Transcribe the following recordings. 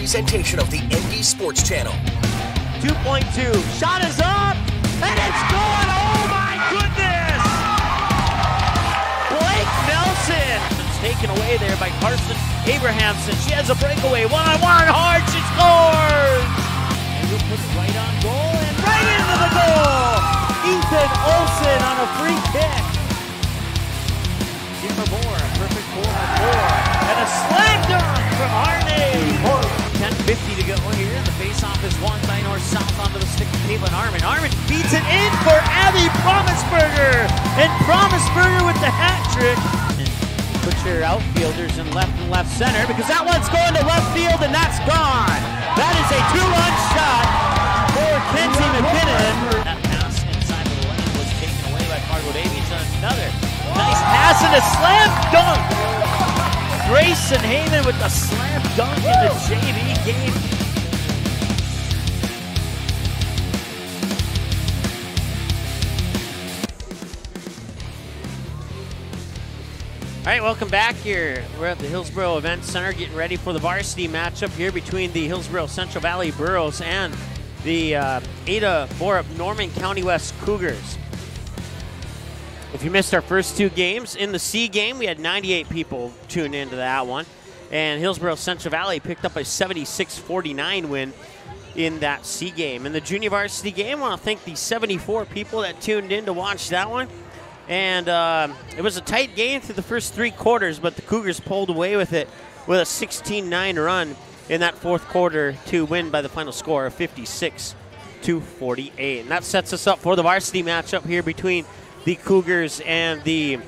presentation of the ND Sports Channel. 2.2, shot is up, and it's good! Oh my goodness! Blake Nelson! It's taken away there by Carson Abrahamson. She has a breakaway, one-on-one, hard, she scores! And we'll put it right on goal, and right into the goal! Ethan Olsen on a free kick. Give her more, a perfect 4-on-4, and a slam dunk from Harney! 10:50 to go here. The faceoff is won by north-south onto the stick of Caitlin Armin. Armin feeds it in for Abby Promisberger, and Promisberger with the hat trick. And put your outfielders in left and left center because that one's going to left field and that's gone. That is a two-run shot for Kenzie McKinnon. That pass inside of the lane was taken away by Fargo Davies. Another nice pass and a slam dunk. Grayson Heyman with the slam dunk in the JV game. All right, welcome back here. We're at the Hillsboro Event Center getting ready for the varsity matchup here between the Hillsboro Central Valley Burros and the Ada Borup Norman County West Cougars. If you missed our first two games, in the C game, we had 98 people tuned into that one. And Hillsboro Central Valley picked up a 76-49 win in that C game. In the junior varsity game, I want to thank the 74 people that tuned in to watch that one. And it was a tight game through the first three quarters, but the Cougars pulled away with it with a 16-9 run in that fourth quarter to win by the final score of 56-48. And that sets us up for the varsity matchup here between the Cougars and the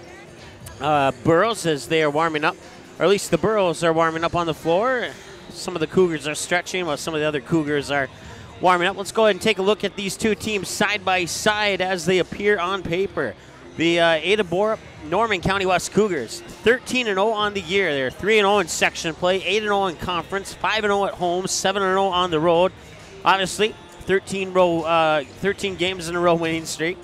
Burros as they are warming up, or at least the Burros are warming up on the floor. Some of the Cougars are stretching while some of the other Cougars are warming up. Let's go ahead and take a look at these two teams side by side as they appear on paper. The Ada Borup Norman County West Cougars, 13-0 on the year. They're 3-0 in section play, 8-0 in conference, 5-0 at home, 7-0 on the road. Obviously, 13 games in a row winning streak.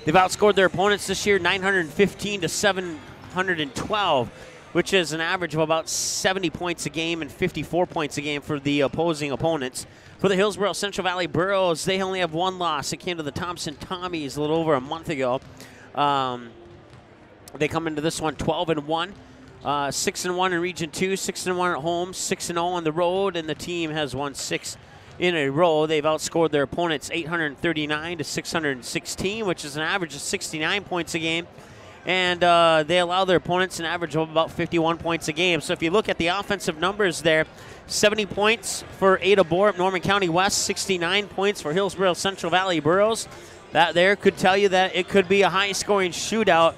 They've outscored their opponents this year 915 to 712, which is an average of about 70 points a game and 54 points a game for the opposing opponents. For the Hillsboro Central Valley Burros, they only have one loss. It came to the Thompson Tommies a little over a month ago. They come into this one 12-1, 6-1 in Region 2, 6-1 at home, 6-0 on the road, and the team has won 6 in a row. They've outscored their opponents 839 to 616, which is an average of 69 points a game. And they allow their opponents an average of about 51 points a game. So if you look at the offensive numbers there, 70 points for Ada Borup Norman County West, 69 points for Hillsboro Central Valley Burros. That there could tell you that it could be a high-scoring shootout.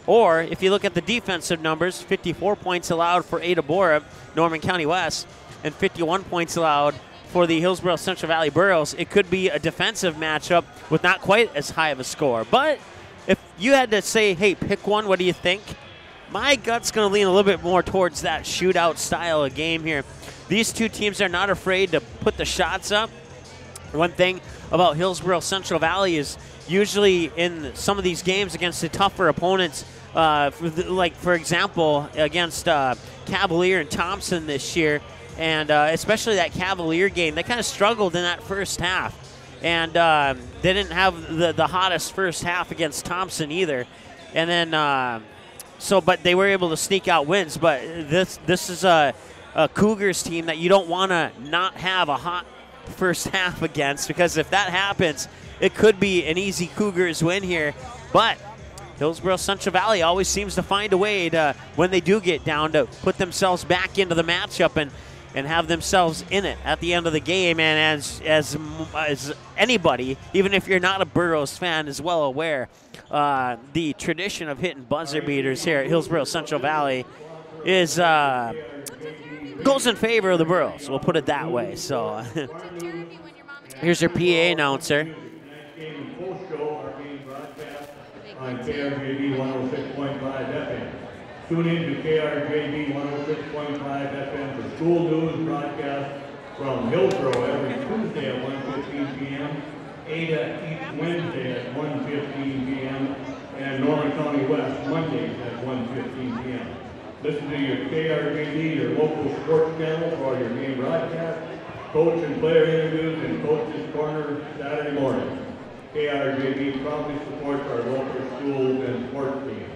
Or if you look at the defensive numbers, 54 points allowed for Ada Borup Norman County West and 51 points allowed for the Hillsboro Central Valley Burros. It could be a defensive matchup with not quite as high of a score. But if you had to say, hey, pick one, what do you think? My gut's going to lean a little bit more towards that shootout style of game here. These two teams are not afraid to put the shots up. One thing about Hillsboro Central Valley is usually in some of these games against the tougher opponents, like, for example, against Cavalier and Thompson this year, and especially that Cavalier game, they kind of struggled in that first half. And they didn't have the hottest first half against Thompson either. And then, but they were able to sneak out wins. But this is a Cougars team that you don't want to not have a hot first half against, because if that happens, it could be an easy Cougars win here. But Hillsboro Central Valley always seems to find a way to, when they do get down, to put themselves back into the matchup and have themselves in it at the end of the game. And as anybody, even if you're not a Burros fan, is well aware, the tradition of hitting buzzer beaters here at Hillsboro Central Valley is goes in favor of the Burros. We'll put it that way. So here's your PA announcer. On KRJB 106.5 FM. Tune in to KRJB 106.5 FM for school news broadcast from Hillsboro every Tuesday at 1:15 p.m., Ada each Wednesday at 1:15 p.m., and Norman County West Mondays at 1:15 p.m. Listen to your KRJD, your local sports channel for all your game broadcasts, coach and player interviews, and Coach's Corner Saturday morning. KRJD proudly supports our local schools and sports teams.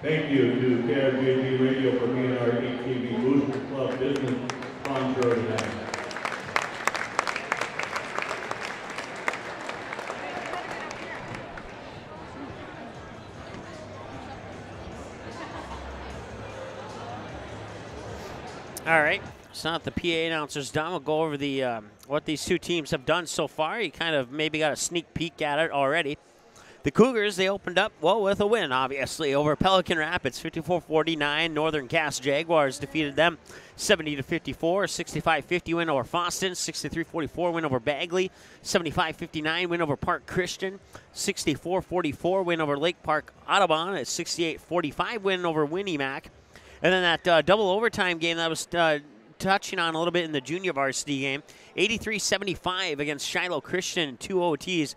Thank you to KRJD Radio for being our ETV Booster Club business sponsor tonight. All right, so now that the PA announcer's done, we'll go over the what these two teams have done so far. You kind of maybe got a sneak peek at it already. The Cougars, they opened up, well, with a win, obviously, over Pelican Rapids, 54-49. Northern Cass Jaguars defeated them 70-54. 65-50 win over Foston. 63-44 win over Bagley. 75-59 win over Park Christian. 64-44 win over Lake Park Audubon. A 68-45 win over Winnie Mac. And then that double overtime game that was touching on a little bit in the junior varsity game, 83-75 against Shiloh Christian, 2 OTs.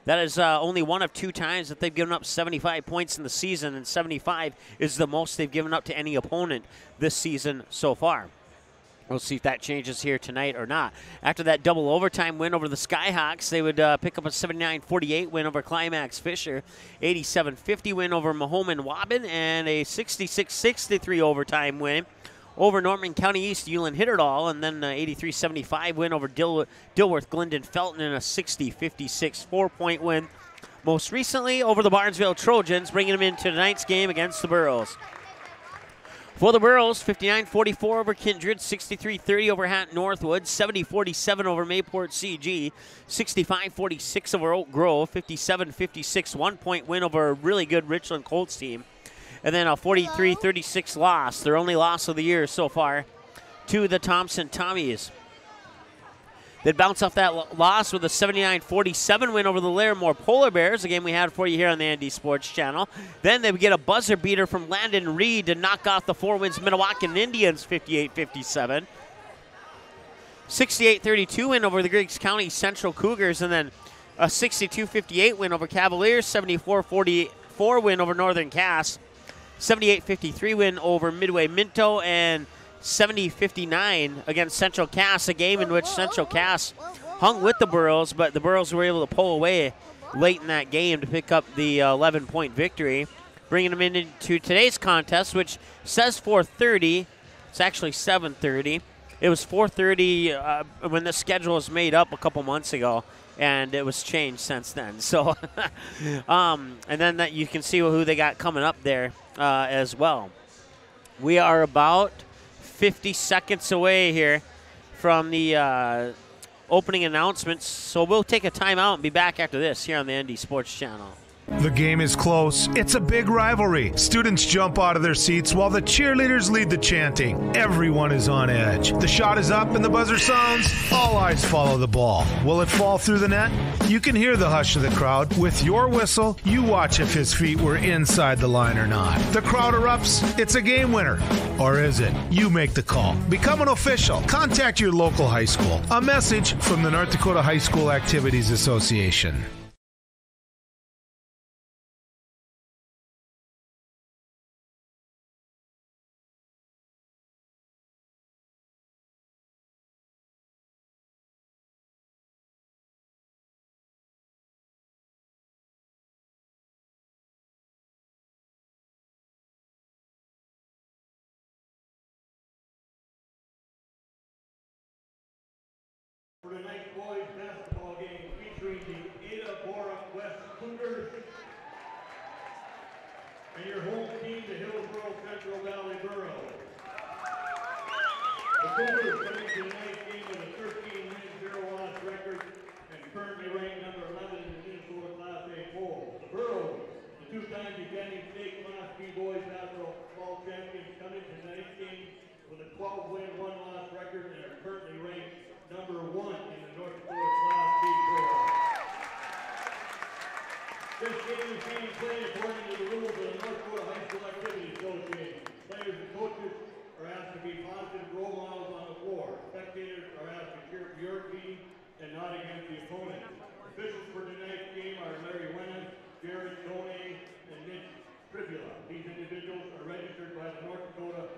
That is only one of 2 times that they've given up 75 points in the season, and 75 is the most they've given up to any opponent this season so far. We'll see if that changes here tonight or not. After that double overtime win over the Skyhawks, they would pick up a 79-48 win over Climax Fisher, 87-50 win over Mahoman Waubun, and a 66-63 overtime win over Norman County East Ulan Hitterdall, and then 83-75 win over Dilworth Glendon Felton in a 60-56 4-point win. Most recently over the Barnesville Trojans, bringing them into tonight's game against the Burros. For the Burros, 59-44 over Kindred, 63-30 over Hatton Northwood, 70-47 over Mayport CG, 65-46 over Oak Grove, 57-56 1-point win over a really good Richland Colts team. And then a 43-36 loss, their only loss of the year so far, to the Thompson Tommies. They'd bounce off that loss with a 79-47 win over the Larimore Polar Bears, a game we had for you here on the ND Sports Channel. Then they would get a buzzer beater from Landon Reed to knock off the Four Winds Minnewacan Indians 58-57. 68-32 win over the Griggs County Central Cougars, and then a 62-58 win over Cavaliers, 74-44 win over Northern Cass. 78-53 win over Midway Minto, and 70-59 against Central Cass, a game in which Central Cass hung with the Burros, but the Burros were able to pull away late in that game to pick up the 11-point victory, bringing them into today's contest, which says 4:30. It's actually 7:30. It was 4:30 when the schedule was made up a couple months ago, and it was changed since then. So, and then that you can see who they got coming up there as well. We are about 50 seconds away here from the opening announcements, so we'll take a timeout and be back after this here on the ND Sports Channel. The game is close. It's a big rivalry. Students jump out of their seats while the cheerleaders lead the chanting. Everyone is on edge. The shot is up and the buzzer sounds. All eyes follow the ball. Will it fall through the net? You can hear the hush of the crowd. With your whistle, you watch if his feet were inside the line or not. The crowd erupts. It's a game winner. Or is it? You make the call. Become an official. Contact your local high school. A message from the North Dakota High School Activities Association. For tonight's boys basketball game featuring the Ada Borup West Cougars and your home team, the Hillsboro Central Valley Burros. The Cougars coming to tonight's game with a 13-win, 0-loss record and currently ranked number 11 in the Minnesota Class A poll. The Burros, the two-time defending state Class B boys basketball champions, come into tonight's game with a 12-win, 1-loss record and are currently ranked number 1 in the North Dakota Class B poll. This game is being played according to the rules of the North Dakota High School Activities Association. Players and coaches are asked to be positive role models on the floor. Spectators are asked to cheer for your team and not against the opponent. Officials for tonight's game are Larry Wennis, Jared Donay, and Mitch Tribula. These individuals are registered by the North Dakota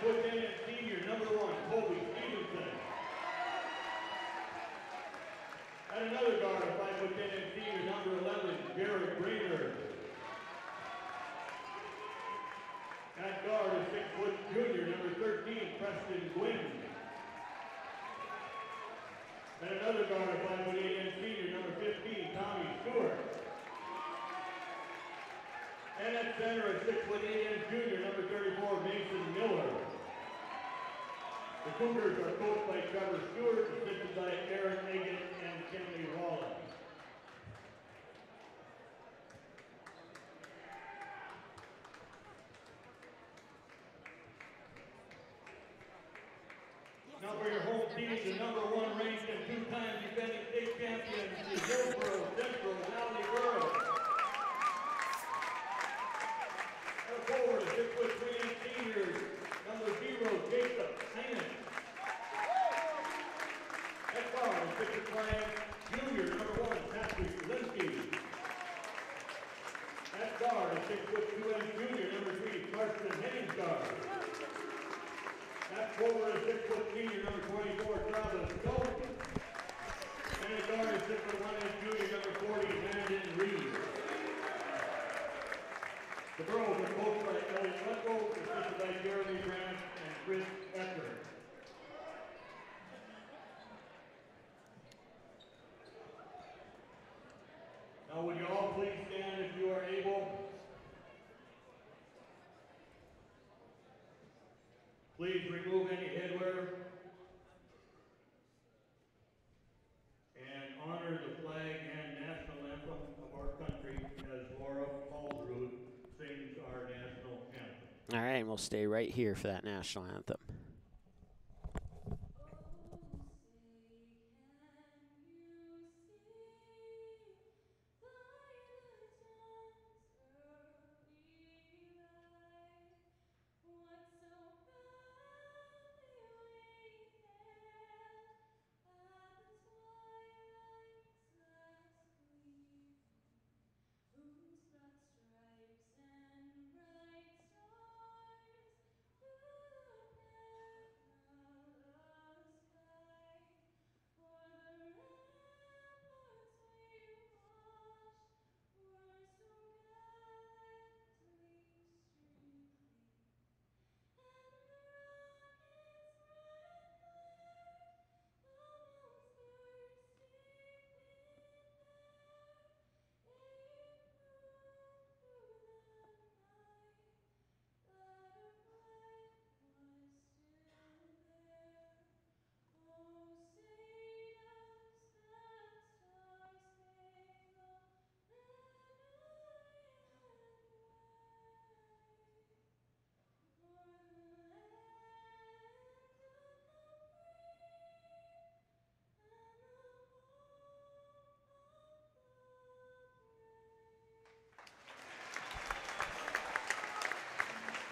5'10" and senior, number 1, Kobe Stevenson. And another guard, 5'10" and senior, number 11, Jared Brainerd. That guard is 6' junior, number 13, Preston Gwynn. And another guard, 5'8" and senior, number 15, Tommy Stewart. And at center, a 6'8" and junior, number 34, Mason Miller. The Cougars are coached by Trevor Stewart, assisted by Aaron Egan and Kenley Wallace. Now for your home team, the number 1 ranked and 2-time defending state champions, the Hillsboro Central Valley Girls. And forward, 6'3" and seniors, number 0, Jacob Hyman. At guard, 6'5" junior, number 1, Patrick Linsky. At guard, 6'2" and junior, number 3, Carson Henningsgaard. At forward, 6' senior, number 24, Travis Stone. And at guard, 6'1" and junior, number 40, Landon Reed. The girls are coached by Elliot Letko, assisted by Jeremy Grant and Chris Ecker. Now would you all please stand if you are able? Please remove any headwear and honor the flag and national anthem of our country as Borup sings our national anthem. All right, and we'll stay right here for that national anthem.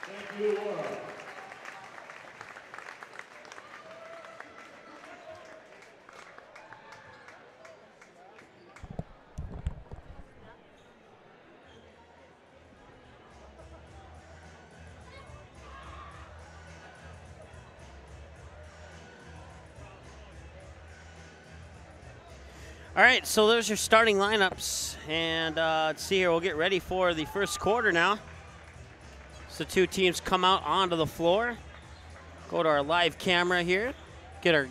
Thank you, Laura. All right, so there's your starting lineups. And let's see here, we'll get ready for the first quarter now. So two teams come out onto the floor. Go to our live camera here. Get our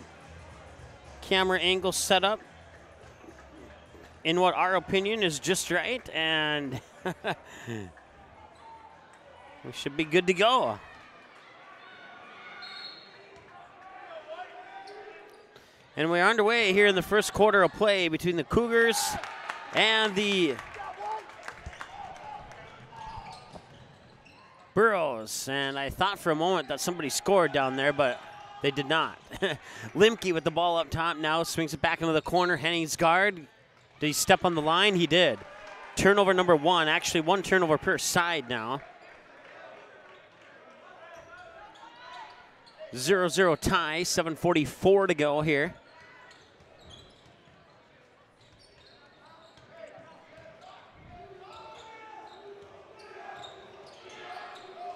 camera angle set up in what our opinion is just right. And we should be good to go. And we're underway here in the first quarter of play between the Cougars and the Burros. And I thought for a moment that somebody scored down there, but they did not. Limke with the ball up top now, swings it back into the corner. Henningsgaard, did he step on the line? He did. Turnover number 1, actually 1 turnover per side now. 0-0 tie, 7:44 to go here.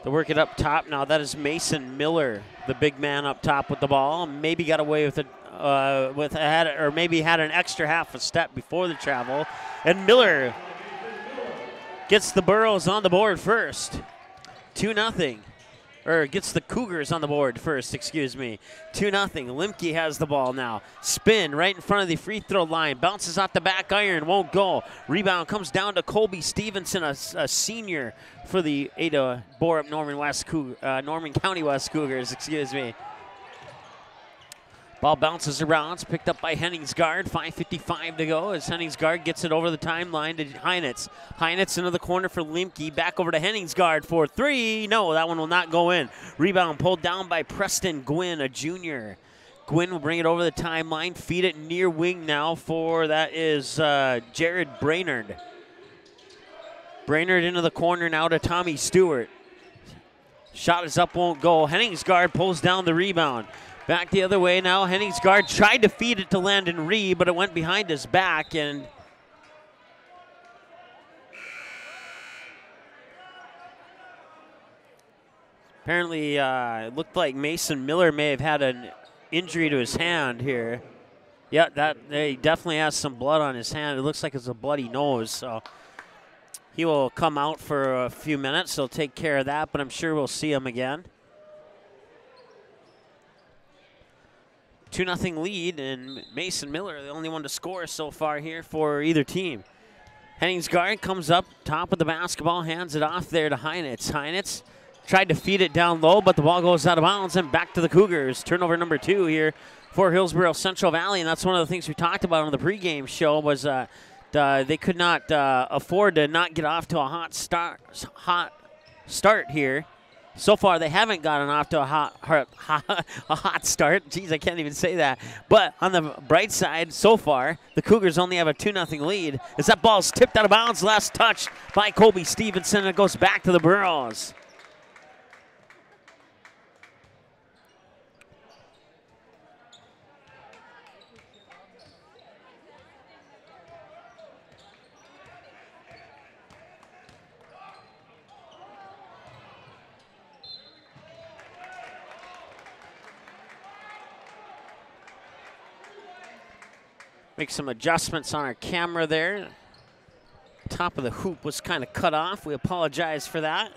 The They'll work it up top now. That is Mason Miller, the big man up top with the ball. Maybe got away with it, or maybe had an extra half a step before the travel. And Miller gets the Burros on the board first. 2-0. Or gets the Cougars on the board first, excuse me. 2-0. Limke has the ball now. Spin right in front of the free throw line. Bounces off the back iron, won't go. Rebound comes down to Colby Stevenson, a senior for the Ada Borup Norman County West Cougars, excuse me. Ball bounces around. It's picked up by Henningsgaard. 5:55 to go as Henningsgaard gets it over the timeline to Heinitz. Heinitz into the corner for Limke. Back over to Henningsgaard for three. No, that one will not go in. Rebound pulled down by Preston Gwynn, a junior. Gwynn will bring it over the timeline. Feed it near wing now for, that is Jared Brainerd. Brainerd into the corner now to Tommy Stewart. Shot is up, won't go. Henningsgaard pulls down the rebound. Back the other way now. Henningsgaard tried to feed it to Landon Reed, but it went behind his back, and apparently it looked like Mason Miller may have had an injury to his hand here. Yeah, he definitely has some blood on his hand. It looks like it's a bloody nose, so he will come out for a few minutes. He'll take care of that, but I'm sure we'll see him again. 2-0 lead, and Mason Miller, the only one to score so far here for either team. Henningsgaard comes up, top of the basketball, hands it off there to Heinitz. Heinitz tried to feed it down low, but the ball goes out of bounds and back to the Cougars. Turnover number 2 here for Hillsboro Central Valley, and that's one of the things we talked about on the pregame show was they could not afford to not get off to a hot start here. So far, they haven't gotten off to a hot start. Jeez, I can't even say that. But on the bright side, so far, the Cougars only have a 2-0 lead. As that ball's tipped out of bounds, last touch by Colby Stevenson. It goes back to the Burros. Make some adjustments on our camera there. Top of the hoop was kind of cut off. We apologize for that.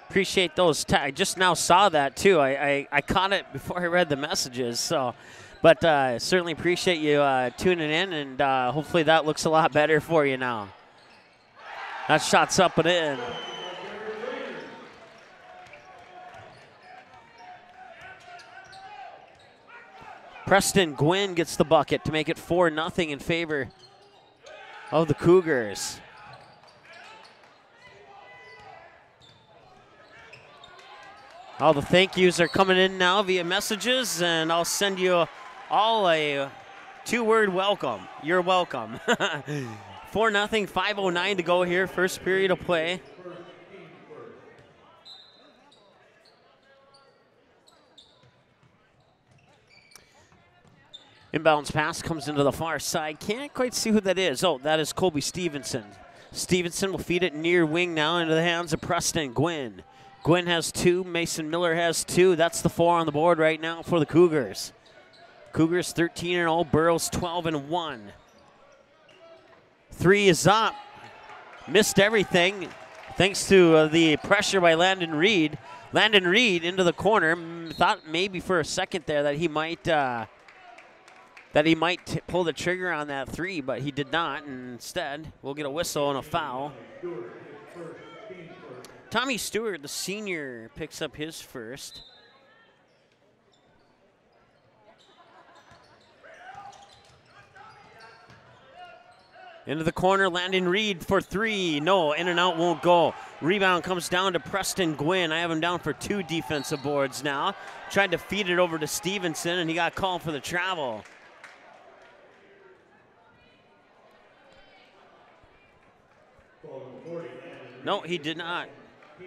Appreciate those tags. Just now saw that too. I caught it before I read the messages. So, but certainly appreciate you tuning in, and hopefully that looks a lot better for you now. That shot's up and in. Preston Gwynn gets the bucket to make it 4-0 in favor of the Cougars. All the thank yous are coming in now via messages, and I'll send you all a 2-word welcome. You're welcome. 4-0, 5:09 to go here, first period of play. Inbounds pass comes into the far side. Can't quite see who that is. Oh, that is Colby Stevenson. Stevenson will feed it near wing now into the hands of Preston Gwynn. Gwynn has 2. Mason Miller has 2. That's the 4 on the board right now for the Cougars. Cougars 13-0. Burros 12-1. 3 is up. Missed everything thanks to the pressure by Landon Reed. Landon Reed into the corner. Thought maybe for a second there that he might pull the trigger on that 3, but he did not, and instead we'll get a whistle and a foul. Tommy Stewart, the senior, picks up his first. Into the corner, Landon Reed for 3. No, in and out won't go. Rebound comes down to Preston Gwynn. I have him down for 2 defensive boards now. Tried to feed it over to Stevenson, and he got called for the travel. No, he did not.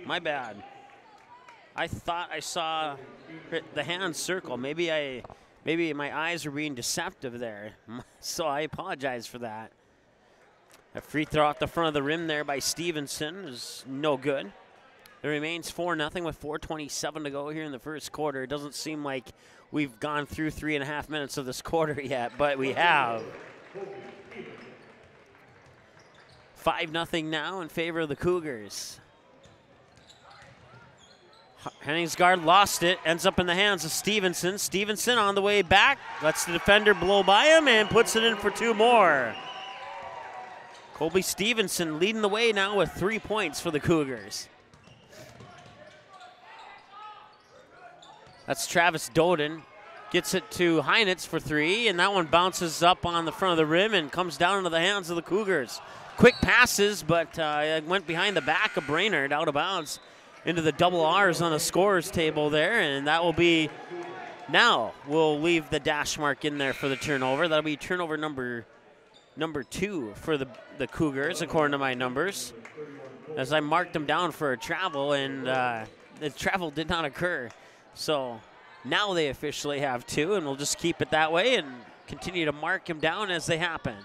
My bad. I thought I saw the hand circle. Maybe I Maybe my eyes are being deceptive there, so I apologize for that. A free throw off the front of the rim there by Stevenson is no good. It remains 4-0 with 4:27 to go here in the first quarter. It doesn't seem like we've gone through 3.5 minutes of this quarter yet, but we have. 5-0 now in favor of the Cougars. Henningsgaard lost it, ends up in the hands of Stevenson. Stevenson on the way back, lets the defender blow by him and puts it in for 2 more. Colby Stevenson leading the way now with 3 points for the Cougars. That's Travis Doden. Gets it to Heinitz for 3, and that one bounces up on the front of the rim and comes down into the hands of the Cougars. Quick passes, but it went behind the back of Brainerd, out of bounds into the double R's on the scorers table there, and that will be, now we'll leave the dash mark in there for the turnover. That'll be turnover number 2 for the Cougars, according to my numbers, as I marked them down for a travel, and the travel did not occur. So now they officially have 2, and we'll just keep it that way and continue to mark them down as they happen.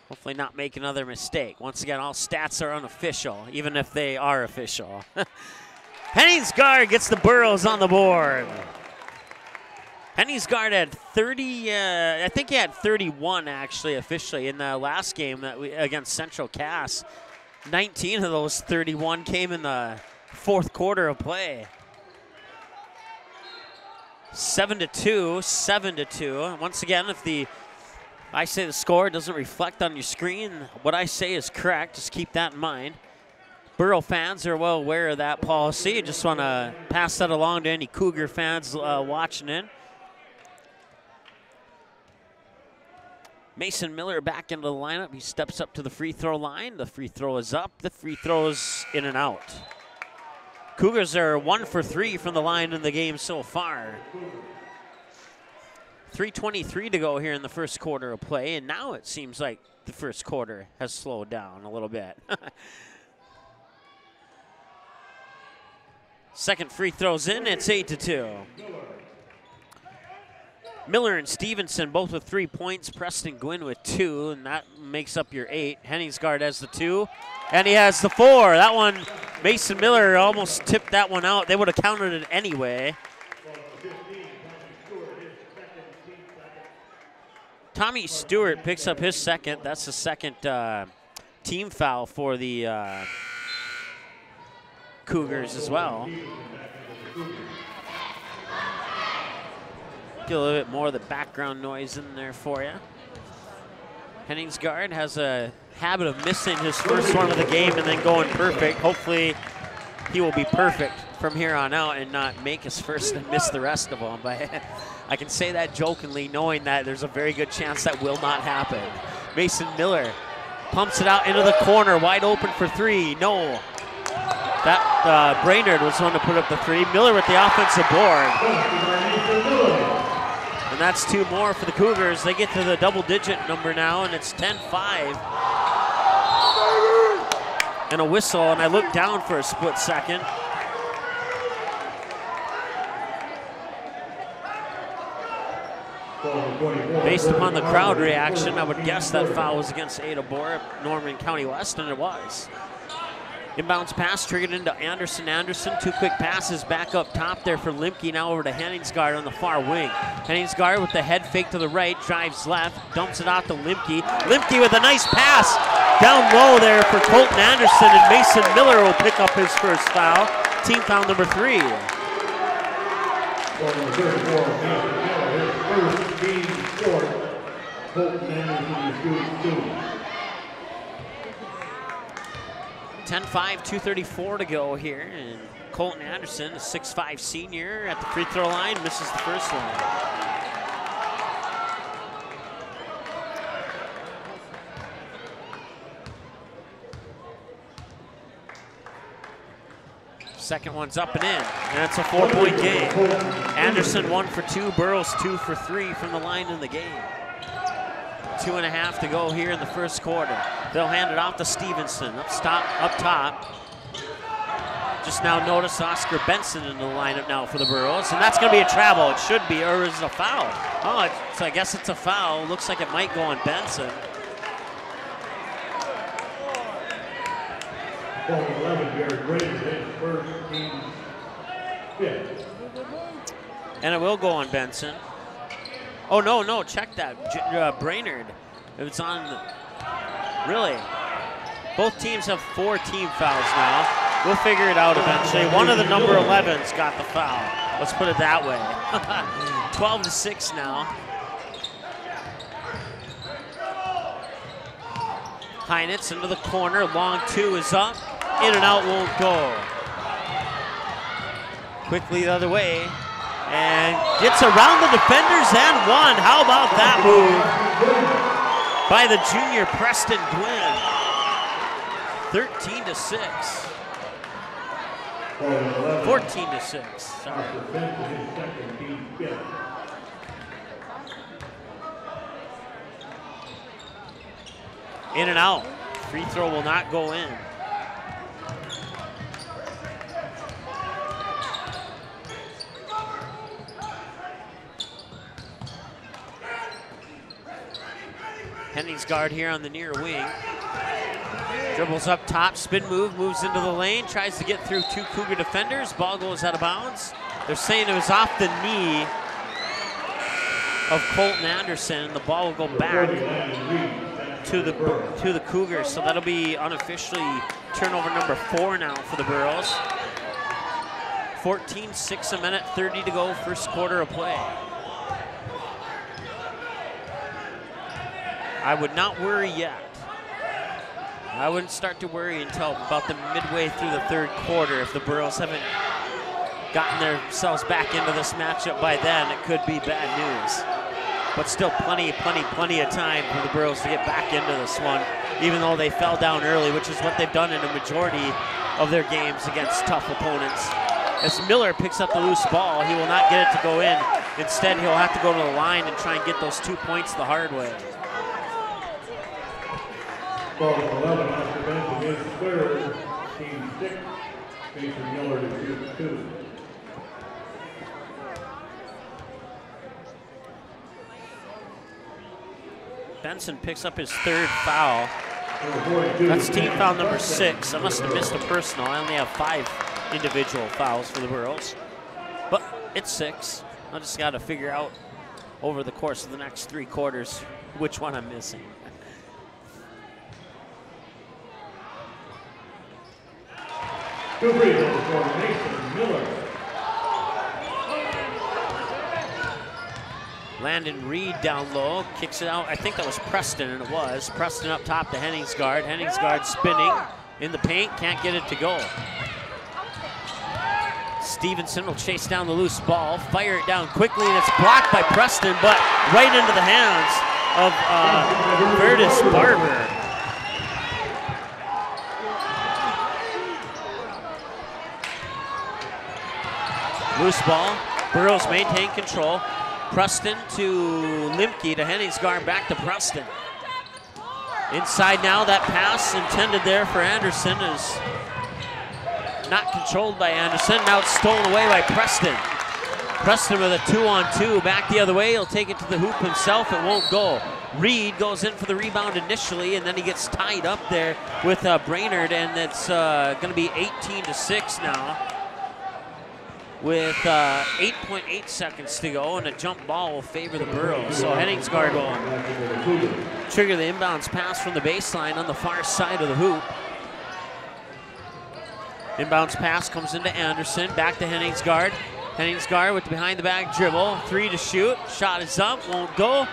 Hopefully not make another mistake. Once again, all stats are unofficial, even if they are official. Henningsgaard gets the Burrows on the board. Henningsgaard had 30, I think he had 31 actually officially in the last game that against Central Cass. 19 of those 31 came in the fourth quarter of play. 7-2, 7-2. Once again, if I say the score doesn't reflect on your screen, what I say is correct. Just keep that in mind. Borough fans are well aware of that policy. Just want to pass that along to any Cougar fans watching in. Mason Miller back into the lineup. He steps up to the free throw line. The free throw is up. The free throw is in and out. Cougars are 1 for 3 from the line in the game so far. 3:23 to go here in the first quarter of play, and now it seems like the first quarter has slowed down a little bit. Second free throw's in, it's 8-2. Miller and Stevenson both with 3 points, Preston Gwynn with 2, and that makes up your 8. Henningsgaard has the 2, and he has the 4. That one, Mason Miller almost tipped that one out. They would have counted it anyway. Tommy Stewart picks up his second. That's the second team foul for the Cougars as well. Get a little bit more of the background noise in there for you. Henningsgaard has a habit of missing his first one of the game and then going perfect. Hopefully he will be perfect from here on out and not make his first and miss the rest of them. But I can say that jokingly, knowing that there's a very good chance that will not happen. Mason Miller pumps it out into the corner, wide open for 3. No. That Brainerd was the one to put up the 3. Miller with the offensive board. And that's 2 more for the Cougars. They get to the double-digit number now, and it's 10-5. And a whistle, and I looked down for a split second. Based upon the crowd reaction, I would guess that foul was against Ada Borup, Norman County West, and it was. Inbounds pass triggered into Anderson. Anderson, 2 quick passes back up top there for Limke. Now over to Henningsgaard on the far wing. Henningsgaard with the head fake to the right, drives left, dumps it out to Limke. Limke with a nice pass down low there for Colton Anderson, and Mason Miller will pick up his first foul. Team foul number 3. Colton Anderson, 10-5, 2:34 to go here, and Colton Anderson, a 6'5" senior at the free throw line, misses the first one. Second one's up and in, and it's a 4-point game. Anderson 1 for 2, Burrows 2 for 3 from the line in the game. 2.5 to go here in the first quarter. They'll hand it off to Stevenson. Up top. Just now notice Oscar Benson in the lineup now for the Burros, and that's going to be a travel. It should be, or is it a foul? Oh, I guess it's a foul. Looks like it might go on Benson. 11 yard Brayner his first team fifth. And it will go on Benson. Oh, no, check that. Brainerd. It's on, really. Both teams have 4 team fouls now. We'll figure it out eventually. One of the number 11s got the foul. Let's put it that way. 12-6 now. Heinitz into the corner. Long 2 is up. In and out, won't go. Quickly the other way. And gets around the defenders and one. How about that move by the junior Preston Gwynn? 13-6. 14-6. Sorry. In and out. Free throw will not go in. Henningsgaard here on the near wing. Dribbles up top, spin move, moves into the lane, tries to get through 2 Cougar defenders. Ball goes out of bounds. They're saying it was off the knee of Colton Anderson. The ball will go back to the Cougars, so that'll be unofficially turnover number 4 now for the Burros. 14-6 a minute, 30 to go, first quarter of play. I would not worry yet. I wouldn't start to worry until about the midway through the third quarter. If the Burros haven't gotten themselves back into this matchup by then, it could be bad news. But still plenty of time for the Burros to get back into this one, even though they fell down early, which is what they've done in a majority of their games against tough opponents. As Miller picks up the loose ball, he will not get it to go in. Instead, he'll have to go to the line and try and get those 2 points the hard way. 12-11, Oscar Benson is third, team 6, Mason Miller to shoot 2. Benson picks up his 3rd foul. That's team foul number 6. I must have missed a personal. I only have 5 individual fouls for the Burros, but it's 6. I just got to figure out over the course of the next 3 quarters which one I'm missing. Two free throws for Mason Miller. Landon Reed down low, kicks it out. I think that was Preston, and it was. Preston up top to Henningsgaard. Henningsgaard spinning in the paint, can't get it to go. Stevenson will chase down the loose ball, fire it down quickly, and it's blocked by Preston, but right into the hands of Vertus Barber. Loose ball, Burros maintain control. Preston to Limke to Henningsgaard, back to Preston. Inside now, that pass intended there for Anderson is not controlled by Anderson. Now it's stolen away by Preston. Preston with a 2-on-2, back the other way. He'll take it to the hoop himself, it won't go. Reed goes in for the rebound initially, and then he gets tied up there with Brainerd, and it's gonna be 18-6 now, with 8.8 seconds to go, and a jump ball will favor the Burros. So Henningsgaard will trigger the inbounds pass from the baseline on the far side of the hoop. Inbounds pass comes into Anderson, back to Henningsgaard. Henningsgaard with the behind the back dribble, 3 to shoot, shot is up, won't go.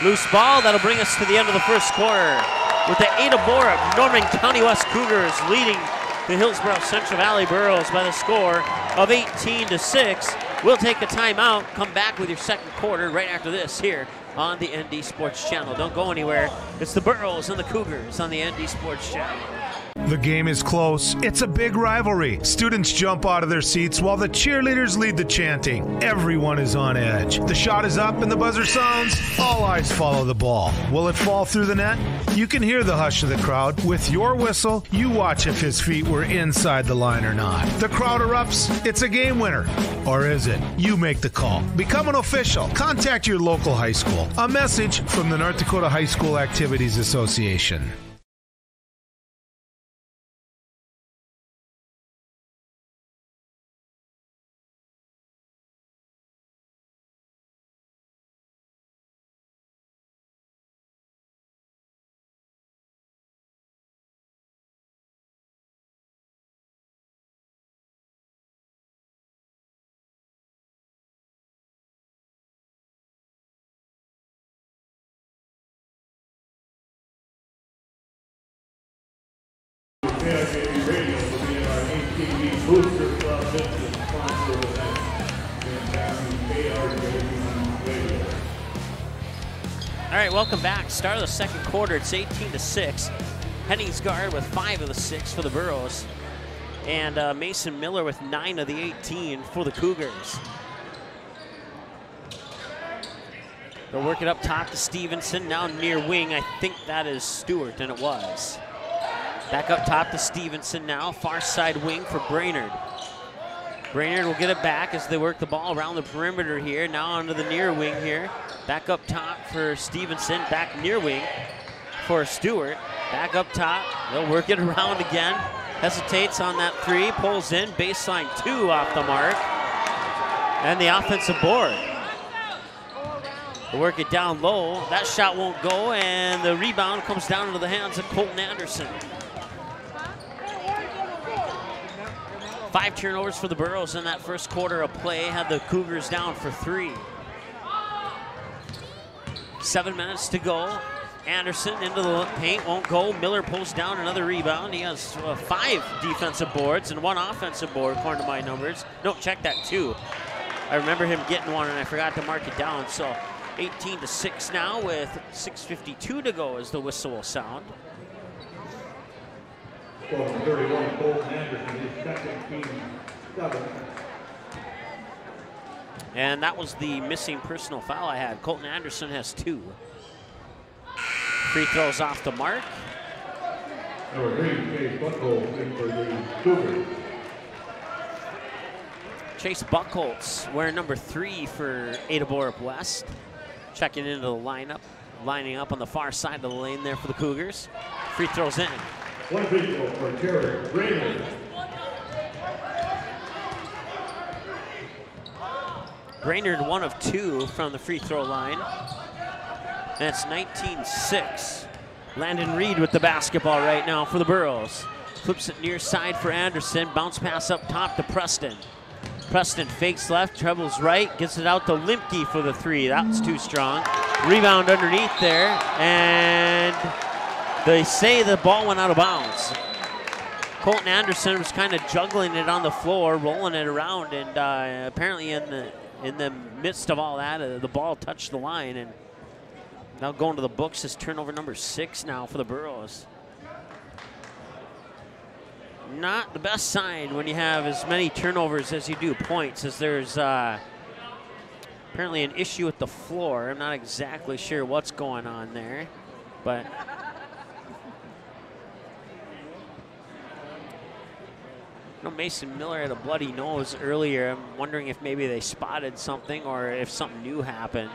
Loose ball, that'll bring us to the end of the first quarter. With the Ada Borup, Norman County West Cougars leading the Hillsboro Central Valley Burros by the score of 18-6. We'll take a timeout, come back with your second quarter right after this here on the ND Sports Channel. Don't go anywhere. It's the Burros and the Cougars on the ND Sports Channel. The game is close. It's a big rivalry. Students jump out of their seats while the cheerleaders lead the chanting. Everyone is on edge. The shot is up and the buzzer sounds. All eyes follow the ball. Will it fall through the net? You can hear the hush of the crowd. With your whistle, you watch if his feet were inside the line or not. The crowd erupts. It's a game winner. Or is it? You make the call. Become an official. Contact your local high school. A message from the North Dakota High School Activities Association. KRJB Radio will be in our ATV Booster Club business sponsor event in KRJB Radio. All right, welcome back. Start of the second quarter. It's 18-6. Henningsgaard with 5 of the 6 for the Burros. And Mason Miller with 9 of the 18 for the Cougars. They'll work it up top to Stevenson. Now near wing. I think that is Stewart, and it was. Back up top to Stevenson now. Far side wing for Brainerd. Brainerd will get it back as they work the ball around the perimeter here. Now onto the near wing here. Back up top for Stevenson. Back near wing for Stewart. Back up top. They'll work it around again. Hesitates on that 3. Pulls in. Baseline 2 off the mark. And the offensive board. They'll work it down low. That shot won't go. And the rebound comes down into the hands of Colton Anderson. 5 turnovers for the Burros in that first quarter of play. Had the Cougars down for 3. 7 minutes to go. Anderson into the paint, won't go. Miller pulls down another rebound. He has 5 defensive boards and 1 offensive board, according to my numbers. No, check that, 2. I remember him getting 1 and I forgot to mark it down. So 18-6 now with 6:52 to go as the whistle will sound. 31, Colton Anderson, his second team 7. And that was the missing personal foul I had. Colton Anderson has 2. Free throws off the mark. Number 3, Chase Buckholz in for the Cougars. Chase Buckholz wearing number 3 for Ada Borup West. Checking into the lineup. Lining up on the far side of the lane there for the Cougars. Free throws in. 1 free throw for Jared Brainerd. Brainerd 1 of 2 from the free throw line. That's 19-6. Landon Reed with the basketball right now for the Burros. Flips it near side for Anderson. Bounce pass up top to Preston. Preston fakes left, trebles right, gets it out to Limke for the 3. That's too strong. Rebound underneath there, and they say the ball went out of bounds. Colton Anderson was kind of juggling it on the floor, rolling it around, and apparently in the midst of all that, the ball touched the line, and now going to the books is turnover number 6 now for the Burros. Not the best sign when you have as many turnovers as you do points, as there's apparently an issue with the floor. I'm not exactly sure what's going on there, but I know Mason Miller had a bloody nose earlier. I'm wondering if maybe they spotted something or if something new happened.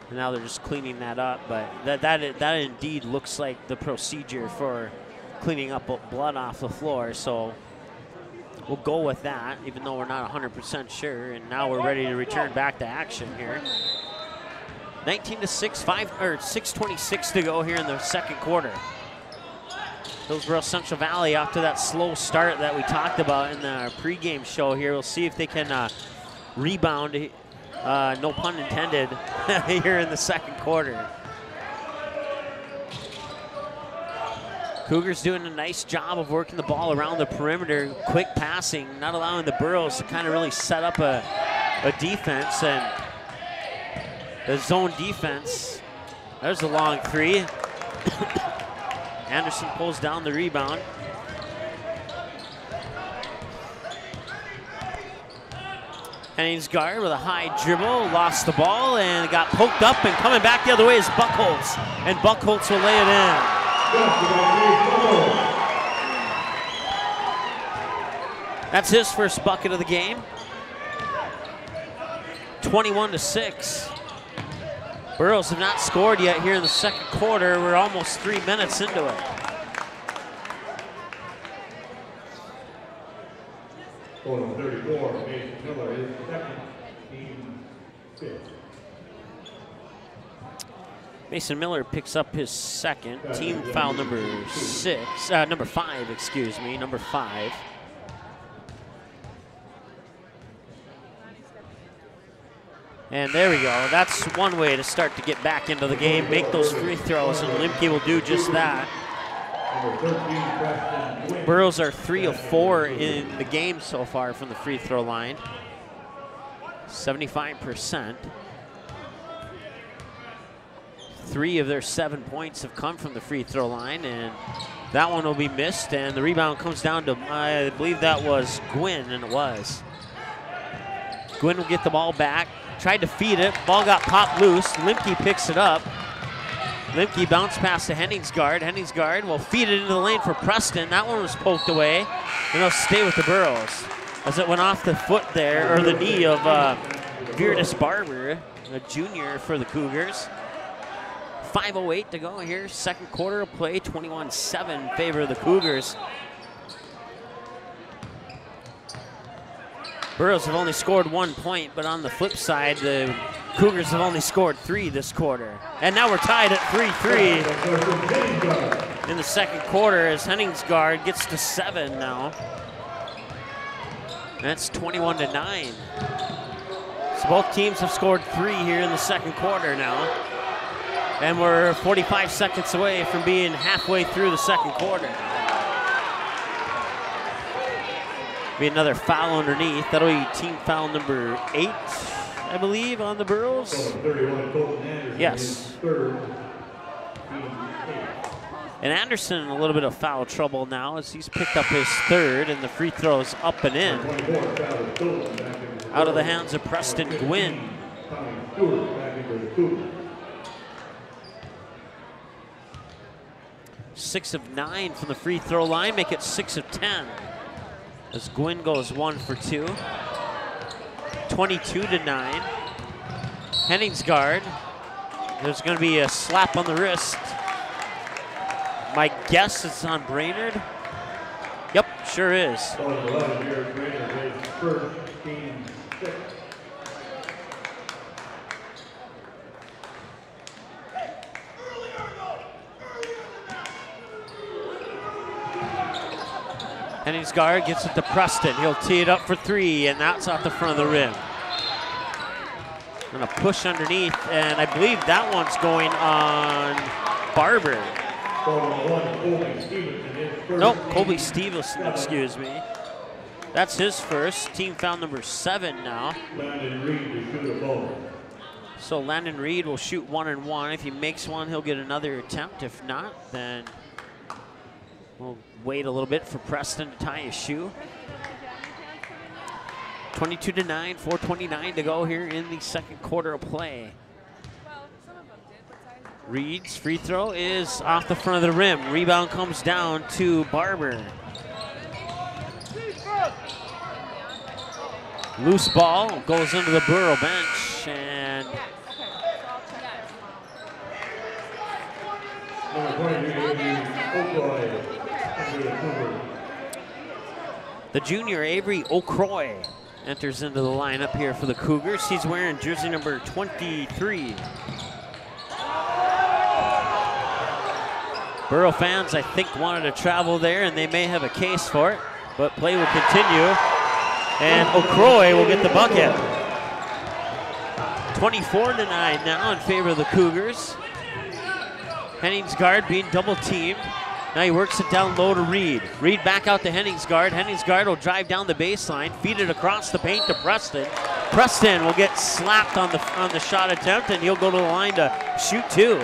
And now they're just cleaning that up, but that indeed looks like the procedure for cleaning up blood off the floor. So we'll go with that, even though we're not 100% sure. And now we're ready to return back to action here. 19-6, 6:26 to go here in the second quarter. Hillsboro Central Valley after that slow start that we talked about in the pregame show here. We'll see if they can rebound, no pun intended, here in the second quarter. Cougars doing a nice job of working the ball around the perimeter, quick passing, not allowing the Burros to kind of really set up a defense, and the zone defense. There's a long 3. Anderson pulls down the rebound. Henningsgaard with a high dribble, lost the ball, and got poked up, and coming back the other way is Buchholz. And Buchholz will lay it in. That's his first bucket of the game. 21-6. Burrows have not scored yet here in the second quarter. We're almost 3 minutes into it. Scoring 34, Mason Miller, his second, team fifth. Mason Miller picks up his second, team foul number 5, excuse me, number 5. And there we go. That's one way to start to get back into the game, make those free throws, and Limke will do just that. Burrows are 3 of 4 in the game so far from the free throw line. 75%. 3 of their 7 points have come from the free throw line, and that one will be missed, and the rebound comes down to, I believe that was Gwynn, and it was. Gwynn will get the ball back. Tried to feed it, ball got popped loose. Limke picks it up. Limke bounced past to Henningsgaard. Henningsgaard will feed it into the lane for Preston. That one was poked away, and they'll stay with the Burrows as it went off the foot there, or the knee of Virdis Barber, a junior for the Cougars. 5:08 to go here, second quarter of play, 21-7 in favor of the Cougars. Burrows have only scored 1 point, but on the flip side, the Cougars have only scored 3 this quarter. And now we're tied at 3-3 in the second quarter as Henningsgaard gets to 7 now. That's 21-9. So both teams have scored 3 here in the second quarter now. And we're 45 seconds away from being halfway through the second quarter. Be another foul underneath. That'll be team foul number 8, I believe, on the Burrows. Yes. And Anderson in a little bit of foul trouble now as he's picked up his 3rd, and the free throw's up and in. Out of the hands of Preston Gwynn. 6 of 9 from the free throw line, make it 6 of 10. As Gwynn goes 1 for 2. 22-9. Henningsgaard. There's going to be a slap on the wrist. My guess is on Brainerd. Yep, sure is. Henningsgaard gets it to Preston. He'll tee it up for 3, and that's off the front of the rim. And a push underneath, and I believe that one's going on Barber. Nope, Colby Stevenson, excuse me. That's his first, team foul number 7 now. So Landon Reed will shoot 1 and 1. If he makes one, he'll get another attempt. If not, then we'll wait a little bit for Preston to tie his shoe. 22-9, 4:29 to go here in the second quarter of play. Reed's free throw is off the front of the rim. Rebound comes down to Barber. Loose ball goes into the Burrow bench, and the junior Avery O'Croy enters into the lineup here for the Cougars. He's wearing jersey number 23. Burrow fans, I think, wanted to travel there, and they may have a case for it, but play will continue, and O'Croy will get the bucket. 24-9 now in favor of the Cougars. Henningsgaard being double teamed. Now he works it down low to Reed. Reed back out to Henningsgaard. Henningsgaard will drive down the baseline, feed it across the paint to Preston. Preston will get slapped on the shot attempt, and he'll go to the line to shoot 2.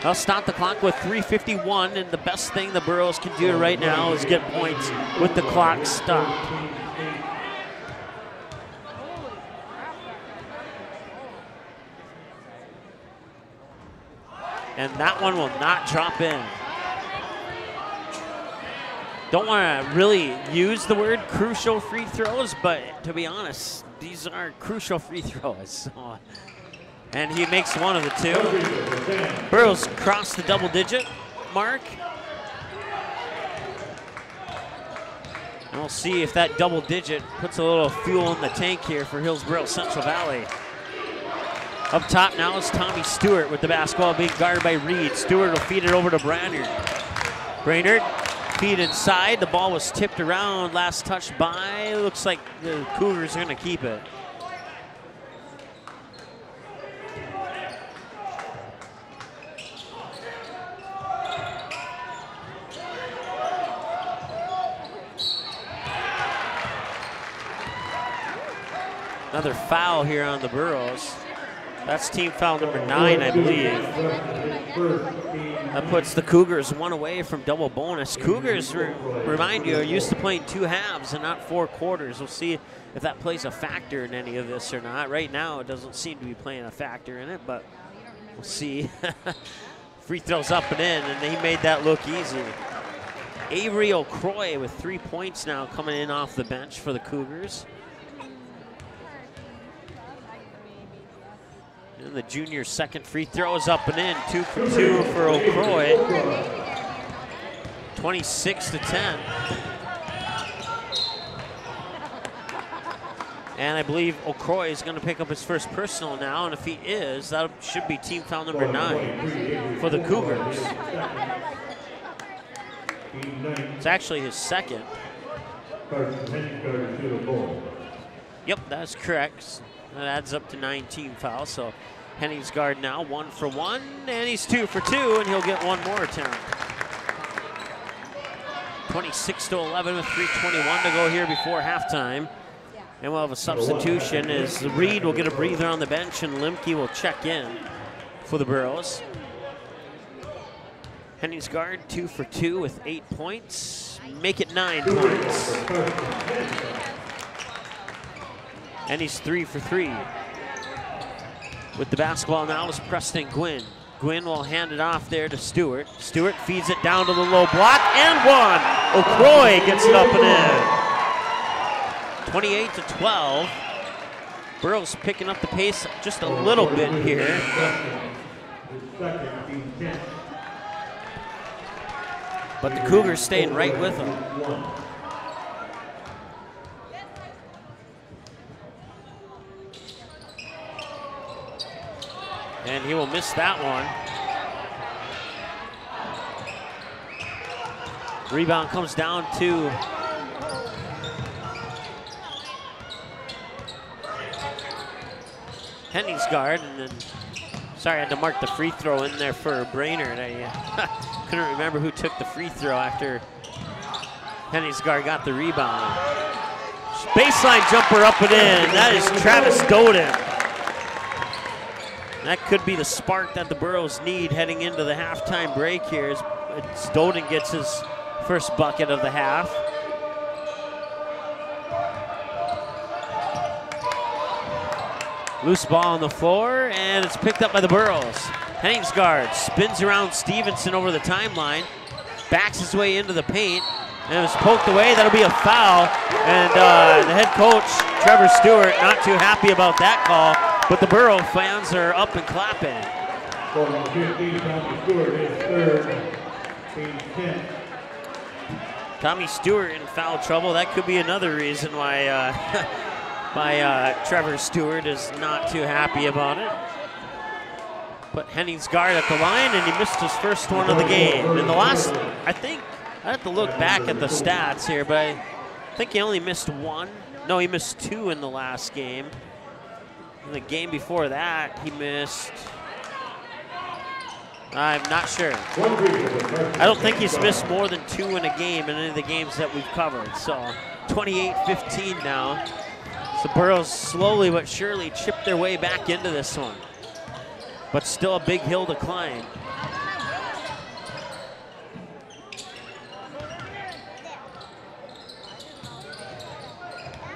I'll stop the clock with 3:51, and the best thing the Burros can do right now is get points with the clock stopped. And that one will not drop in. Don't want to really use the word crucial free throws, but to be honest, these are crucial free throws. So, and he makes one of the two. Burros crossed the double-digit mark. And we'll see if that double-digit puts a little fuel in the tank here for Hillsboro Central Valley. Up top now is Tommy Stewart with the basketball being guarded by Reed. Stewart will feed it over to Brainerd. Brainerd feed inside. The ball was tipped around, last touch by. Looks like the Cougars are going to keep it. Another foul here on the Burros. That's team foul number 9, I believe. That puts the Cougars one away from double bonus. Cougars, remind you, are used to playing 2 halves and not 4 quarters. We'll see if that plays a factor in any of this or not. Right now, it doesn't seem to be playing a factor in it, but we'll see. Free throws up and in, and he made that look easy. Avery O'Croy with 3 points now coming in off the bench for the Cougars. And the junior's second free throw is up and in. 2 for 2 for O'Croy. 26-10. And I believe O'Croy is going to pick up his first personal now, and if he is, that should be team foul number 9 for the Cougars. It's actually his second. Yep, that's correct. That adds up to 19 fouls, so Henningsgaard now 1 for 1, and he's 2 for 2, and he'll get one more attempt. 26-11 with 3:21 to go here before halftime. And we'll have a substitution as Reed will get a breather on the bench, and Limke will check in for the Burros. Henningsgaard 2 for 2 with 8 points, make it 9 points. And he's 3 for 3. With the basketball now is Preston Gwynn. Gwynn will hand it off there to Stewart. Stewart feeds it down to the low block and one. O'Croy gets it up and in. 28-12. Burros picking up the pace just a little bit here. But the Cougars staying right with them. And he will miss that one. Rebound comes down to Henningsgaard, and then, sorry, I had to mark the free throw in there for Brainerd. I couldn't remember who took the free throw after Henningsgaard got the rebound. Baseline jumper up and in. That is Travis Doden. That could be the spark that the Burros need heading into the halftime break here as Doden gets his first bucket of the half. Loose ball on the floor, and it's picked up by the Burros. Henningsgaard spins around Stevenson over the timeline, backs his way into the paint, and it was poked away. That'll be a foul, and the head coach, Trevor Stewart, not too happy about that call. But the Burro fans are up and clapping. Tommy Stewart in foul trouble. That could be another reason why Trevor Stewart is not too happy about it. But Henningsgaard at the line, and he missed his first one of the game. And the last, I think, I have to look back at the stats here, but I think he only missed 1. No, he missed 2 in the last game. In the game before that, he missed, I'm not sure. I don't think he's missed more than 2 in a game in any of the games that we've covered. So 28-15 now. So Burros slowly but surely chip their way back into this one. But still a big hill to climb.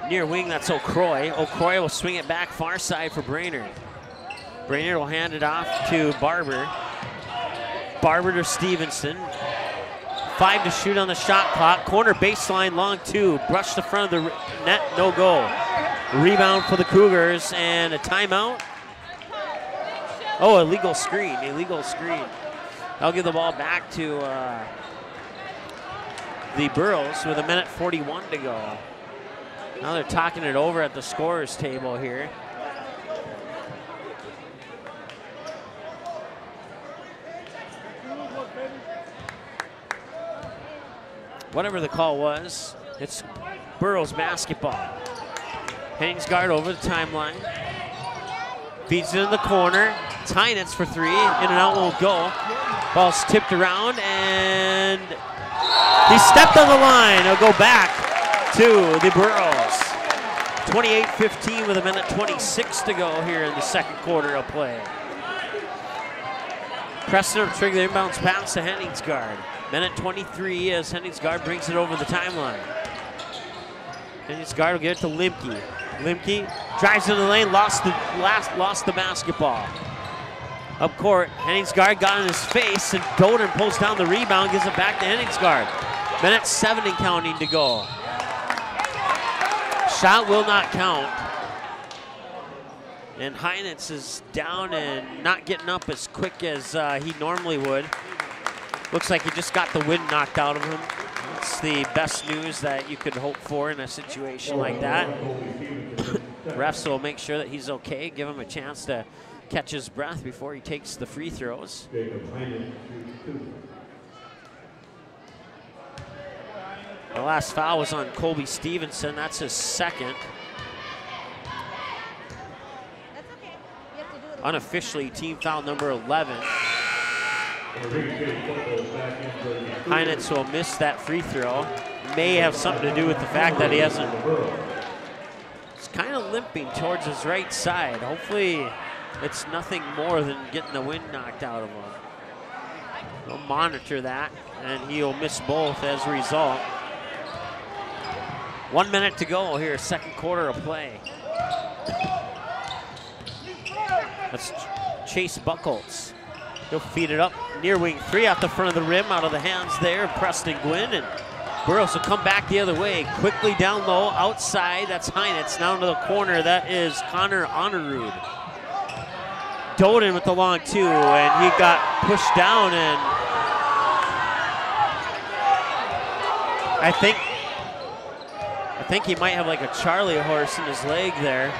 Near wing, that's O'Croy. O'Croy will swing it back far side for Brainerd. Brainerd will hand it off to Barber. Barber to Stevenson. 5 to shoot on the shot clock. Corner baseline, long 2. Brush the front of the net, no go. Rebound for the Cougars and a timeout. Oh, illegal screen, illegal screen. I'll give the ball back to the Burros with 1:41 to go. Now they're talking it over at the scorer's table here. Whatever the call was, it's Burros basketball. Henningsgaard over the timeline. Feeds it in the corner. Tynitz for 3. In and out won't go. Ball's tipped around and he stepped on the line. It'll go back to the Burros. 28-15 with 1:26 to go here in the second quarter of play. Preston will trigger the inbounds pass to Henningsgaard. 1:23 as Henningsgaard brings it over the timeline. Henningsgaard will give it to Limke. Limke drives into the lane, lost the basketball. Up court, Henningsgaard got in his face, and Doden pulls down the rebound, gives it back to Henningsgaard. 1:07 and counting to go. Shot will not count. And Heinitz is down and not getting up as quick as he normally would. Looks like he just got the wind knocked out of him. It's the best news that you could hope for in a situation like that. Refs will make sure that he's okay, give him a chance to catch his breath before he takes the free throws. The last foul was on Colby Stevenson. That's his second. Unofficially, team foul number 11. Heinitz will miss that free throw. May have something to do with the fact that he hasn't. He's kind of limping towards his right side. Hopefully, it's nothing more than getting the wind knocked out of him. We'll monitor that, and he'll miss both as a result. 1 minute to go here, second quarter of play. That's Chase Buckholz. He'll feed it up near wing 3 out the front of the rim, out of the hands there, Preston Gwynn, and Burros will come back the other way. Quickly down low, outside, that's Heinitz. Down to the corner, that is Connor Honorud. Doden with the long 2, and he got pushed down, and I think he might have like a Charlie horse in his leg there.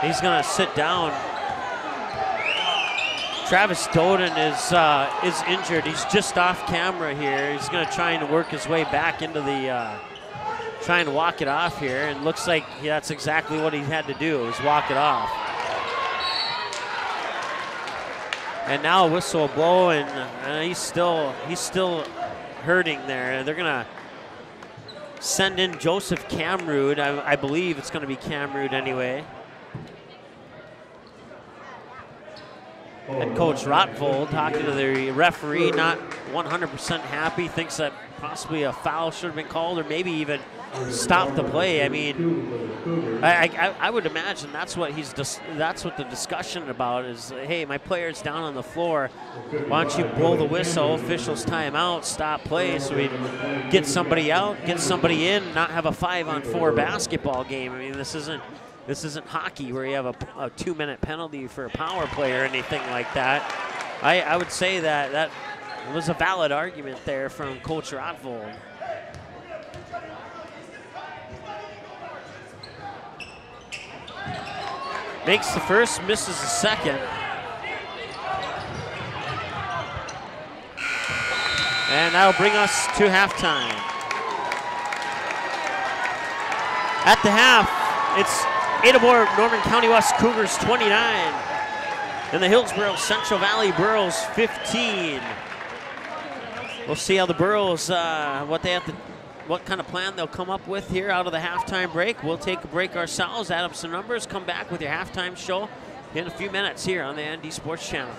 He's gonna sit down. Travis Doden is injured. He's just off camera here. He's gonna try and work his way back into the, try and walk it off here. And looks like that's exactly what he had to do, is walk it off. And now a whistle will blow, and he's still hurting there. They're gonna send in Joseph Camrood. I believe it's gonna be Camrood anyway. Head coach Rotvold talking to the referee, not 100% happy, thinks that possibly a foul should have been called or maybe even stop the play. I mean, I would imagine that's what the discussion about is, hey, my player's down on the floor. Why don't you blow the whistle, officials timeout, stop play so we get somebody out, get somebody in, not have a 5-on-4 basketball game. I mean, this isn't hockey where you have a 2-minute penalty for a power play or anything like that. I would say that was a valid argument there from Coach Rotvold. Makes the first, misses the second. And that'll bring us to halftime. At the half, it's Ada Borup, Northern County West Cougars 29, and the Hillsboro Central Valley Burros 15. We'll see how the Burros, what kind of plan they'll come up with here out of the halftime break. We'll take a break ourselves, add up some numbers, come back with your halftime show in a few minutes here on the ND Sports Channel.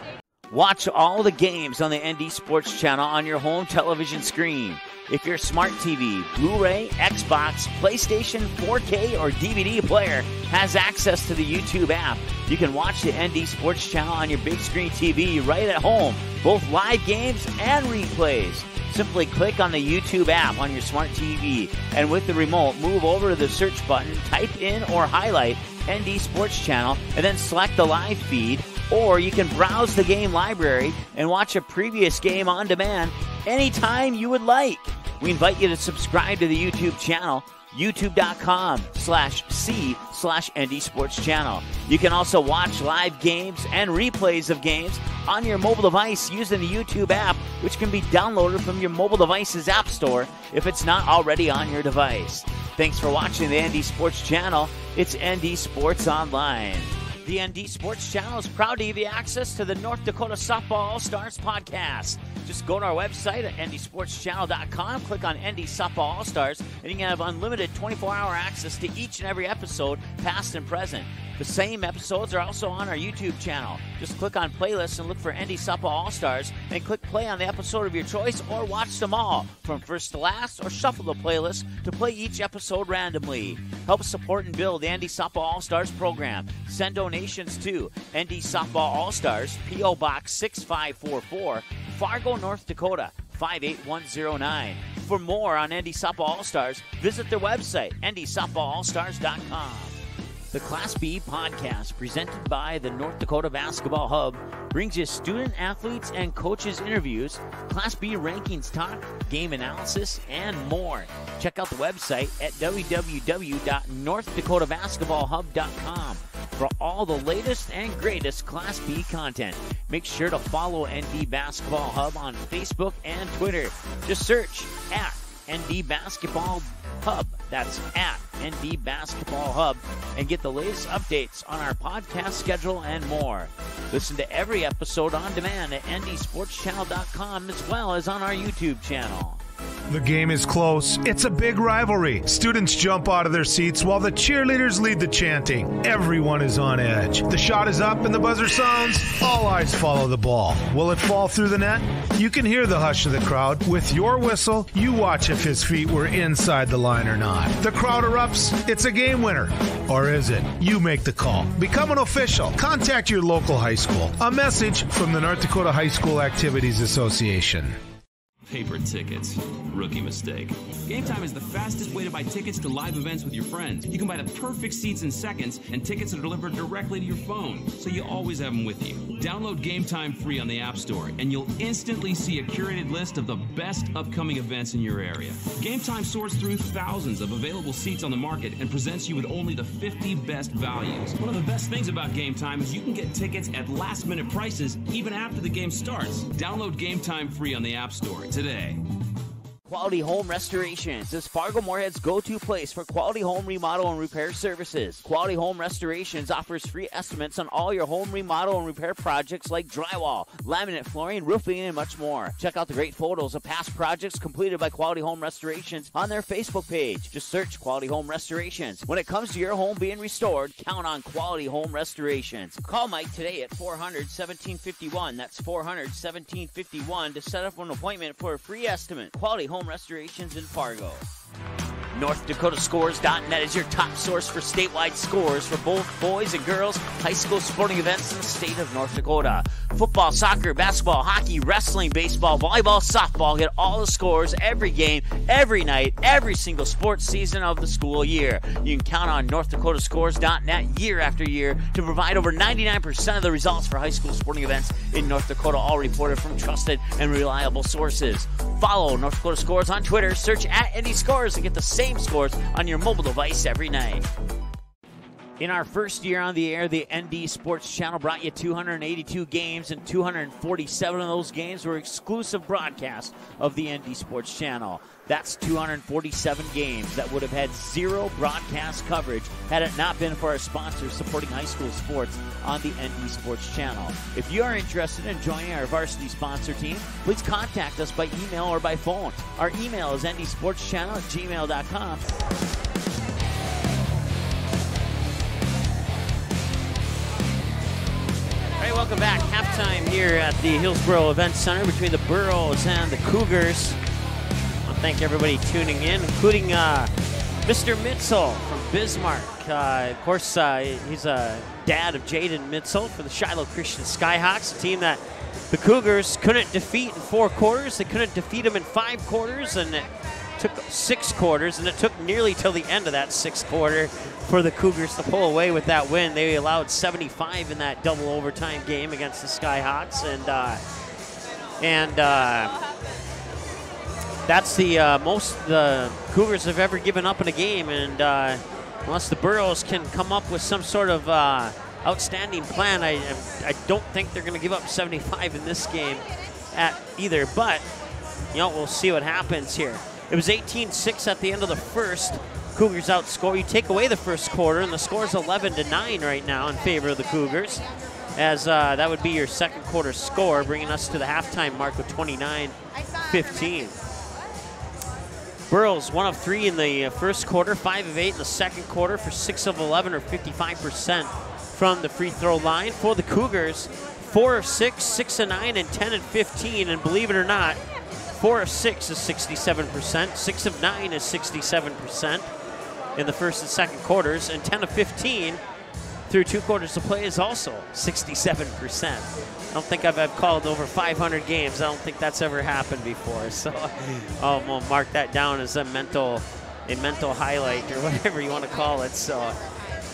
Watch all the games on the ND Sports Channel on your home television screen. If your smart TV, Blu-ray, Xbox, PlayStation, 4K, or DVD player has access to the YouTube app, you can watch the ND Sports Channel on your big screen TV right at home, both live games and replays. Simply click on the YouTube app on your smart TV, and with the remote, move over to the search button, type in or highlight ND Sports Channel, and then select the live feed. Or you can browse the game library and watch a previous game on demand anytime you would like. We invite you to subscribe to the YouTube channel, youtube.com/c/ND Sports Channel. You can also watch live games and replays of games on your mobile device using the YouTube app, which can be downloaded from your mobile device's app store if it's not already on your device. Thanks for watching the ND Sports Channel. It's ND Sports Online. The ND Sports Channel is proud to give you access to the North Dakota Softball All-Stars podcast. Just go to our website at ndsportschannel.com, click on ND Softball All-Stars, and you can have unlimited 24-hour access to each and every episode, past and present. The same episodes are also on our YouTube channel. Just click on playlists and look for ND Softball All-Stars, and click play on the episode of your choice, or watch them all from first to last, or shuffle the playlist to play each episode randomly. Help support and build the ND Softball All-Stars program. Send donations to ND Softball All-Stars, P.O. Box 6544, Fargo, North Dakota 58109. For more on ND Softball All-Stars, visit their website, ndsoftballallstars.com. The Class B podcast, presented by the North Dakota Basketball Hub, brings you student-athletes and coaches interviews, Class B rankings talk, game analysis, and more. Check out the website at www.northdakotabasketballhub.com for all the latest and greatest Class B content. Make sure to follow ND Basketball Hub on Facebook and Twitter. Just search at ND Basketball Hub. That's at ND Basketball Hub, and get the latest updates on our podcast schedule and more. Listen to every episode on demand at ndsportschannel.com, as well as on our YouTube channel. The game is close. It's a big rivalry. Students jump out of their seats while the cheerleaders lead the chanting. Everyone is on edge. The shot is up and the buzzer sounds. All eyes follow the ball. Will it fall through the net? You can hear the hush of the crowd. With your whistle, you watch if his feet were inside the line or not. The crowd erupts. It's a game winner. Or is it? You make the call. Become an official. Contact your local high school. A message from the North Dakota High School Activities Association. Paper tickets. Rookie mistake. Game Time is the fastest way to buy tickets to live events with your friends. You can buy the perfect seats in seconds, and tickets are delivered directly to your phone, so you always have them with you. Download Game Time free on the App Store, and you'll instantly see a curated list of the best upcoming events in your area. Game Time sorts through thousands of available seats on the market and presents you with only the 50 best values. One of the best things about Game Time is you can get tickets at last-minute prices even after the game starts. Download Game Time free on the App Store today. Quality Home Restorations is Fargo Moorhead's go-to place for quality home remodel and repair services. Quality Home Restorations offers free estimates on all your home remodel and repair projects like drywall, laminate flooring, roofing, and much more. Check out the great photos of past projects completed by Quality Home Restorations on their Facebook page. Just search Quality Home Restorations. When it comes to your home being restored, count on Quality Home Restorations. Call Mike today at 400-1751. That's 400-1751 to set up an appointment for a free estimate. Quality Home Restorations in Fargo. NorthDakotaScores.net is your top source for statewide scores for both boys and girls high school sporting events in the state of North Dakota. Football, soccer, basketball, hockey, wrestling, baseball, volleyball, softball. Get all the scores every game, every night, every single sports season of the school year. You can count on NorthDakotaScores.net year after year to provide over 99% of the results for high school sporting events in North Dakota, all reported from trusted and reliable sources. Follow North Dakota Scores on Twitter. Search at ND Scores and get the same scores on your mobile device every night. In our first year on the air, the ND Sports Channel brought you 282 games, and 247 of those games were exclusive broadcasts of the ND Sports Channel. That's 247 games that would have had zero broadcast coverage had it not been for our sponsors supporting high school sports on the ND Sports Channel. If you are interested in joining our varsity sponsor team, please contact us by email or by phone. Our email is ndsportschannel@gmail.com. welcome back. Halftime here at the Hillsboro Event Center between the Burros and the Cougars. I want to thank everybody tuning in, including Mr. Mitzel from Bismarck. Of course, he's a dad of Jaden Mitzel for the Shiloh Christian Skyhawks, a team that the Cougars couldn't defeat in 4 quarters. They couldn't defeat them in 5 quarters, and it took 6 quarters, and it took nearly till the end of that 6th quarter for the Cougars to pull away with that win. They allowed 75 in that double overtime game against the Skyhawks, and that's the most the Cougars have ever given up in a game. And unless the Burros can come up with some sort of outstanding plan, I don't think they're going to give up 75 in this game at either. But we'll see what happens here. It was 18-6 at the end of the first. Cougars outscore. You take away the first quarter, and the score is 11-9 right now in favor of the Cougars, as that would be your second quarter score, bringing us to the halftime mark with 29-15. Burros 1 of 3 in the first quarter, 5 of 8 in the second quarter for 6 of 11 or 55% from the free throw line. For the Cougars, 4 of 6, 6 of 9, and 10 of 15, and believe it or not, 4 of 6 is 67%, 6 of 9 is 67% in the first and second quarters, and 10 of 15 through 2 quarters of play is also 67%. I don't think I've called over 500 games. I don't think that's ever happened before. So we'll mark that down as a mental highlight or whatever you want to call it. So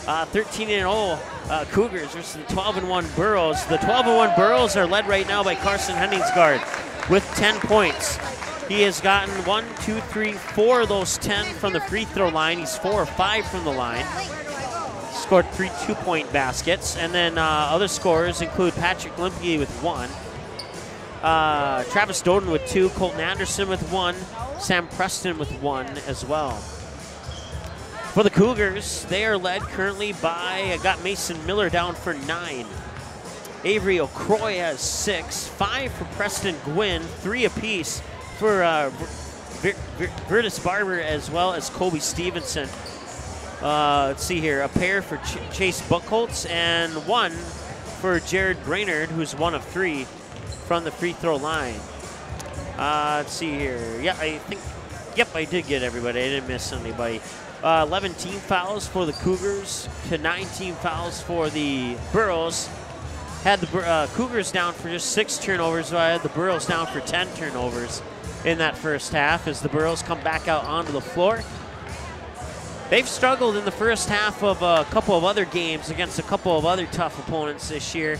13-0 Cougars versus the 12-1 Burros. The 12-1 Burros are led right now by Carson Henningsgaard with 10 points. He has gotten 1, 2, 3, 4 of those 10 from the free throw line. He's 4 or 5 from the line. Scored 3 2-point baskets. And then other scorers include Patrick Limpke with 1. Travis Doden with 2. Colton Anderson with 1. Sam Preston with 1 as well. For the Cougars, they are led currently by, I got Mason Miller down for 9. Avery O'Croy has 6. 5 for Preston Gwynn. 3 apiece for Virtus Barber as well as Kobe Stevenson. Let's see here, a pair for Chase Buckholtz and 1 for Jared Brainerd, who's 1 of 3 from the free throw line. Let's see here. Yeah, I did get everybody. I didn't miss anybody. 11 team fouls for the Cougars to 9 team fouls for the Burros. Had the Cougars down for just 6 turnovers, so I had the Burros down for 10 turnovers in that first half as the Burros come back out onto the floor. They've struggled in the first half of a couple of other games against a couple of other tough opponents this year.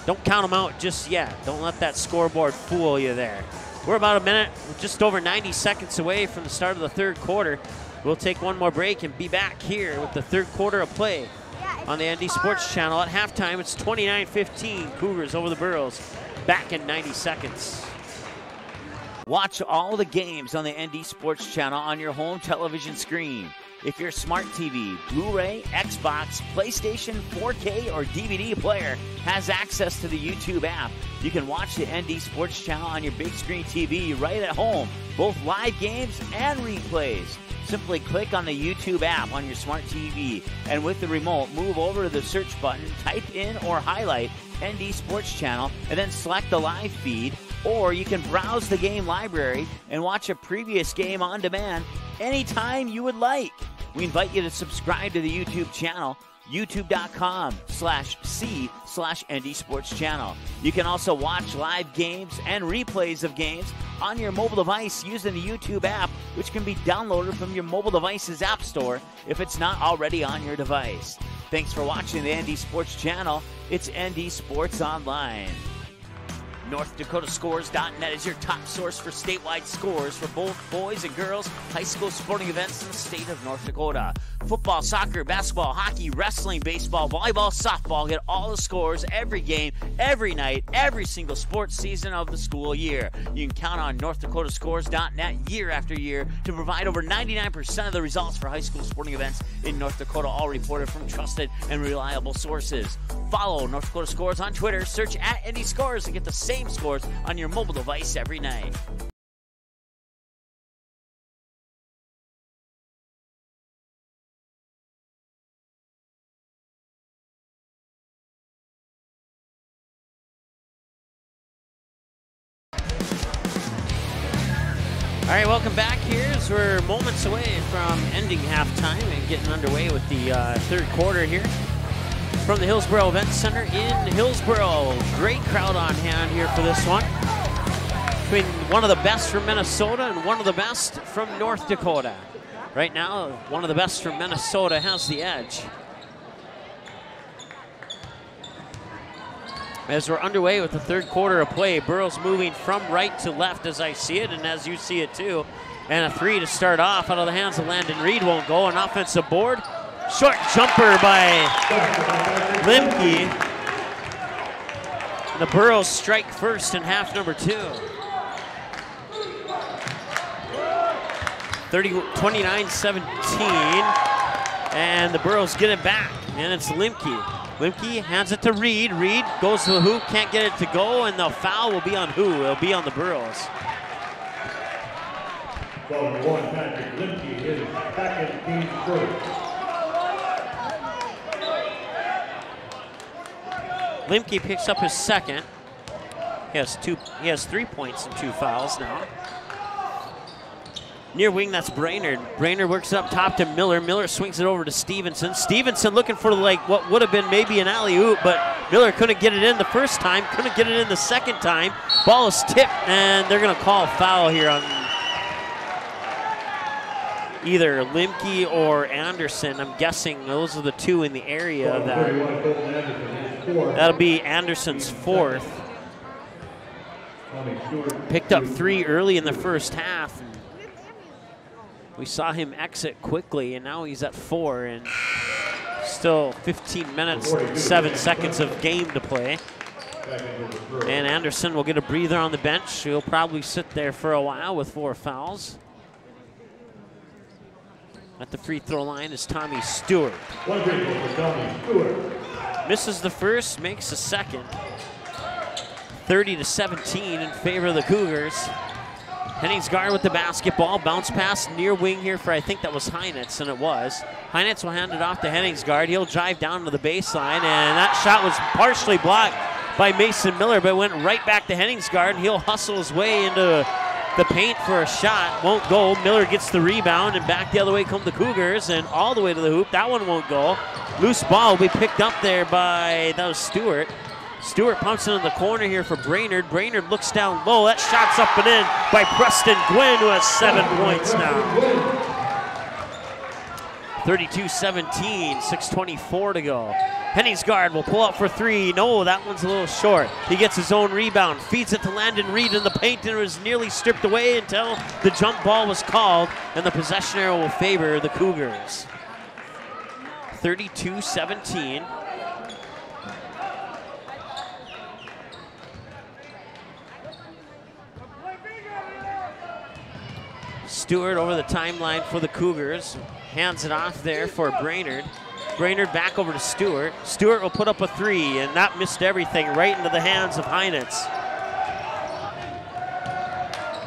Don't count them out just yet. Don't let that scoreboard fool you there. We're about a minute, just over 90 seconds away from the start of the third quarter. We'll take one more break and be back here with the third quarter of play on the ND Sports Channel. At halftime, it's 29-15, Cougars over the Burros. Back in 90 seconds. Watch all the games on the ND Sports Channel on your home television screen. If your smart TV, Blu-ray, Xbox, PlayStation, 4K, or DVD player has access to the YouTube app, you can watch the ND Sports Channel on your big screen TV right at home, both live games and replays. Simply click on the YouTube app on your smart TV, and with the remote, move over to the search button, type in or highlight ND Sports Channel, and then select the live feed. Or you can browse the game library and watch a previous game on demand anytime you would like. We invite you to subscribe to the YouTube channel, youtube.com/c/ND Sports Channel. You can also watch live games and replays of games on your mobile device using the YouTube app, which can be downloaded from your mobile device's app store if it's not already on your device. Thanks for watching the ND Sports Channel. It's ND Sports Online. NorthDakotaScores.net is your top source for statewide scores for both boys and girls high school sporting events in the state of North Dakota. Football, soccer, basketball, hockey, wrestling, baseball, volleyball, softball. Get all the scores every game, every night, every single sports season of the school year. You can count on NorthDakotaScores.net year after year to provide over 99% of the results for high school sporting events in North Dakota, all reported from trusted and reliable sources. Follow North Dakota Scores on Twitter. Search @NDScores and get the same scores on your mobile device every night. right, welcome back here as we're moments away from ending halftime and getting underway with the third quarter here from the Hillsboro Event Center in Hillsboro. Great crowd on hand here for this one. Between one of the best from Minnesota and one of the best from North Dakota. Right now, one of the best from Minnesota has the edge. As we're underway with the third quarter of play, Burrow's moving from right to left as I see it and as you see it too. And a three to start off out of the hands of Landon Reed won't go. An offensive board. Short jumper by Limke. And the Burrows strike first in half number 2. 29-17. And the Burrows get it back. And it's Limke. Limke hands it to Reed. Reed goes to the hoop, can't get it to go, and the foul will be on who? It'll be on the Burrows. Patrick Limke, his second team first. Limke picks up his second. He has 3 points and 2 fouls now. Near wing, that's Brainerd. Brainerd works it up top to Miller. Miller swings it over to Stevenson. Stevenson looking for like what would have been maybe an alley-oop, but Miller couldn't get it in the first time, couldn't get it in the second time. Ball is tipped, and they're gonna call a foul here on either Limke or Anderson. I'm guessing those are the two in the area that. That'll be Anderson's fourth. Picked up 3 early in the first half. We saw him exit quickly, and now he's at 4, and still 15 minutes, 7 seconds of game to play. And Anderson will get a breather on the bench. He'll probably sit there for a while with 4 fouls. At the free throw line is Tommy Stewart. Misses the first, makes the second. 30-17 in favor of the Cougars. Henningsgaard with the basketball, bounce pass near wing here for, I think that was Heinitz, and it was. Heinitz will hand it off to Henningsgaard. He'll drive down to the baseline, and that shot was partially blocked by Mason Miller, but went right back to Henningsgaard. He'll hustle his way into the paint for a shot. Won't go. Miller gets the rebound, and back the other way come the Cougars, and all the way to the hoop. That one won't go. Loose ball will be picked up there by, that was Stewart. Stewart pumps it in the corner here for Brainerd. Brainerd looks down low. That shot's up and in by Preston Gwynn, who has 7 points now. 32-17, 6:24 to go. Henningsgaard will pull up for 3. No, that one's a little short. He gets his own rebound, feeds it to Landon Reed in the paint, and it was nearly stripped away until the jump ball was called, and the possession arrow will favor the Cougars. 32-17. Stewart over the timeline for the Cougars. Hands it off there for Brainerd. Brainerd back over to Stewart. Stewart will put up a 3, and that missed everything right into the hands of Heinitz.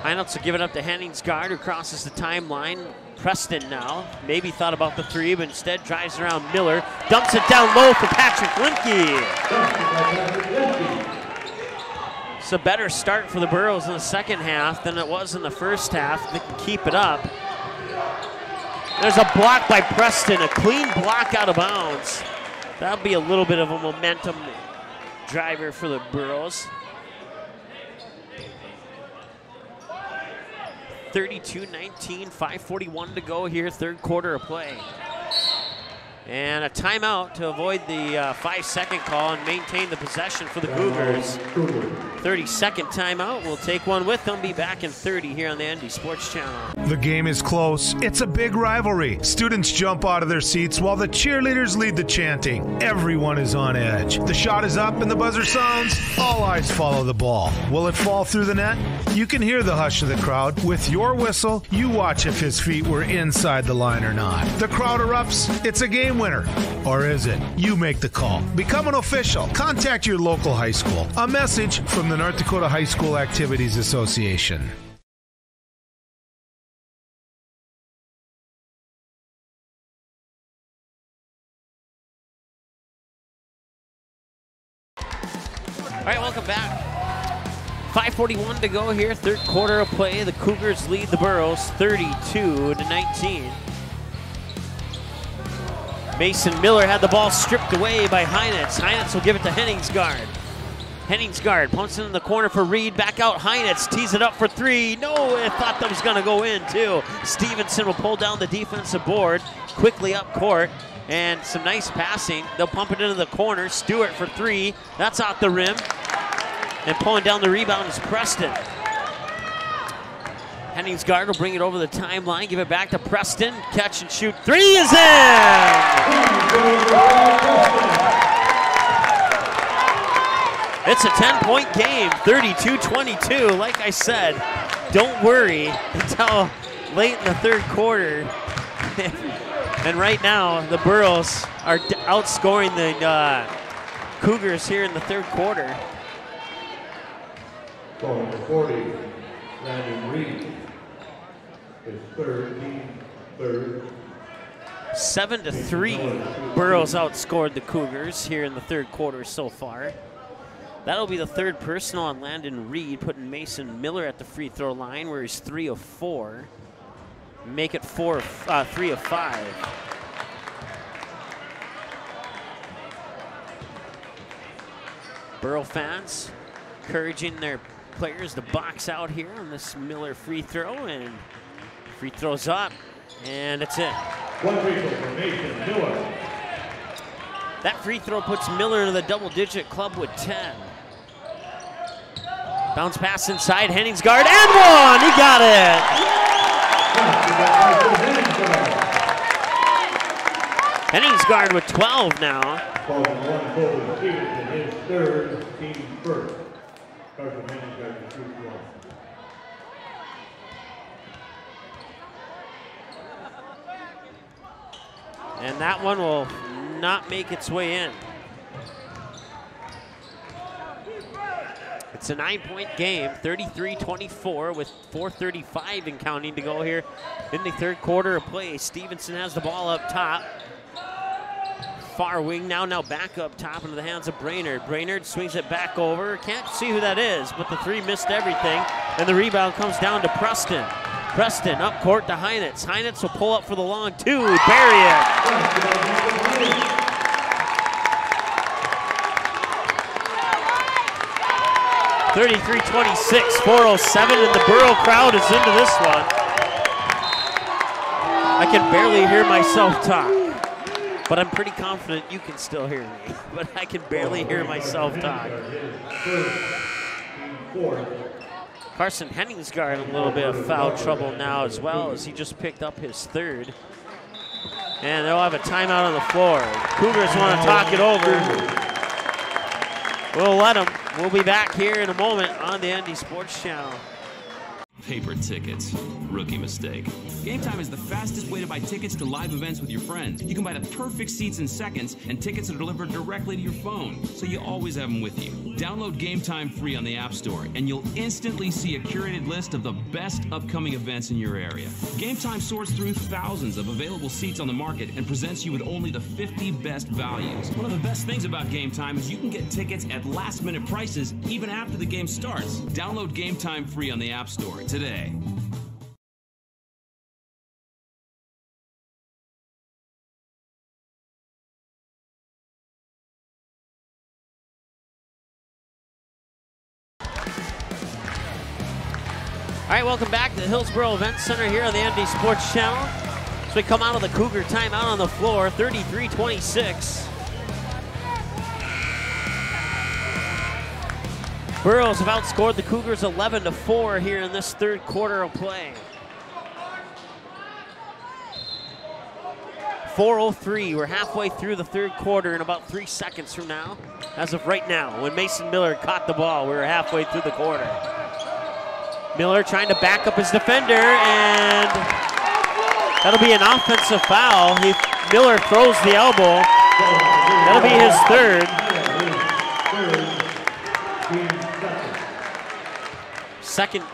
Heinitz will give it up to Henningsgaard, who crosses the timeline. Preston now, maybe thought about the 3, but instead drives around Miller. Dumps it down low for Patrick Limke. It's a better start for the Burrows in the second half than it was in the first half. They can keep it up. There's a block by Preston, a clean block out of bounds. That'll be a little bit of a momentum driver for the Burrows. 32-19, 5:41 to go here, third quarter of play. And a timeout to avoid the 5-second call and maintain the possession for the Cougars. 30-second timeout. We'll take one with them. Be back in 30 here on the ND Sports Channel. The game is close. It's a big rivalry. Students jump out of their seats while the cheerleaders lead the chanting. Everyone is on edge. The shot is up and the buzzer sounds. All eyes follow the ball. Will it fall through the net? You can hear the hush of the crowd. With your whistle, you watch if his feet were inside the line or not. The crowd erupts. It's a game winner. Or is it? You make the call. Become an official. Contact your local high school. A message from the North Dakota High School Activities Association. All right, welcome back. 2:41 to go here, third quarter of play. The Cougars lead the Burros 32-19. Mason Miller had the ball stripped away by Heinitz. Heinitz will give it to Henningsgaard. Henningsgaard pumps it in the corner for Reed. Back out Heinitz, tees it up for three. No, I thought that was gonna go in too. Stevenson will pull down the defensive board, quickly up court, and some nice passing. They'll pump it into the corner. Stewart for three, that's out the rim. And pulling down the rebound is Preston. Henningsgaard will bring it over the timeline, give it back to Preston. Catch and shoot, three is in! It's a 10-point game, 32-22. Like I said, don't worry until late in the third quarter. And right now, the Burros are outscoring the Cougars here in the third quarter. Going to 40, Landon Reed is third. 7-3, Burros outscored the Cougars here in the third quarter so far. That'll be the third personal on Landon Reed, putting Mason Miller at the free throw line where he's 3 of 4. Make it 3 of 5. Burro fans encouraging their players to box out here on this Miller free throw, and free throws up, and it's in. One free throw for Mason Miller. That free throw puts Miller into the double-digit club with 10. Bounce pass inside, Henningsgaard, and one! He got it! Henningsgaard with 12 now. Following one forward, Stevenson, his third, team first. Carson Henningsgaard to shoot one. And that one will not make its way in. It's a 9-point game, 33-24 with 4:35 and counting to go here in the third quarter of play. Stevenson has the ball up top. Far wing now back up top into the hands of Brainerd. Brainerd swings it back over. Can't see who that is, but the three missed everything. And the rebound comes down to Preston. Preston up court to Heinitz. Heinitz will pull up for the long two, bury it. 33-26, 4:07, and the Burro crowd is into this one. I can barely hear myself talk, but I'm pretty confident you can still hear me. But I can barely hear myself talk. Carson Henningsgaard in a little bit of foul trouble now as well, as he just picked up his third. And they'll have a timeout on the floor. Cougars want to talk it over. We'll let them. We'll be back here in a moment on the ND Sports Channel. Paper tickets. Rookie mistake. Game Time is the fastest way to buy tickets to live events with your friends. You can buy the perfect seats in seconds, and tickets are delivered directly to your phone, so you always have them with you. Download Game Time free on the App Store, and you'll instantly see a curated list of the best upcoming events in your area. Game Time sorts through thousands of available seats on the market and presents you with only the 50 best values. One of the best things about Game Time is you can get tickets at last-minute prices even after the game starts. Download Game Time free on the App Store today. All right, welcome back to the Hillsboro Event Center here on the ND Sports Channel. So we come out of the Cougar timeout on the floor, 33-26. Burros have outscored the Cougars 11-4 here in this third quarter of play. 4:03, we're halfway through the third quarter in about 3 seconds from now. As of right now, when Mason Miller caught the ball, we were halfway through the quarter. Miller trying to back up his defender, and that'll be an offensive foul. Miller throws the elbow. That'll be his third. Second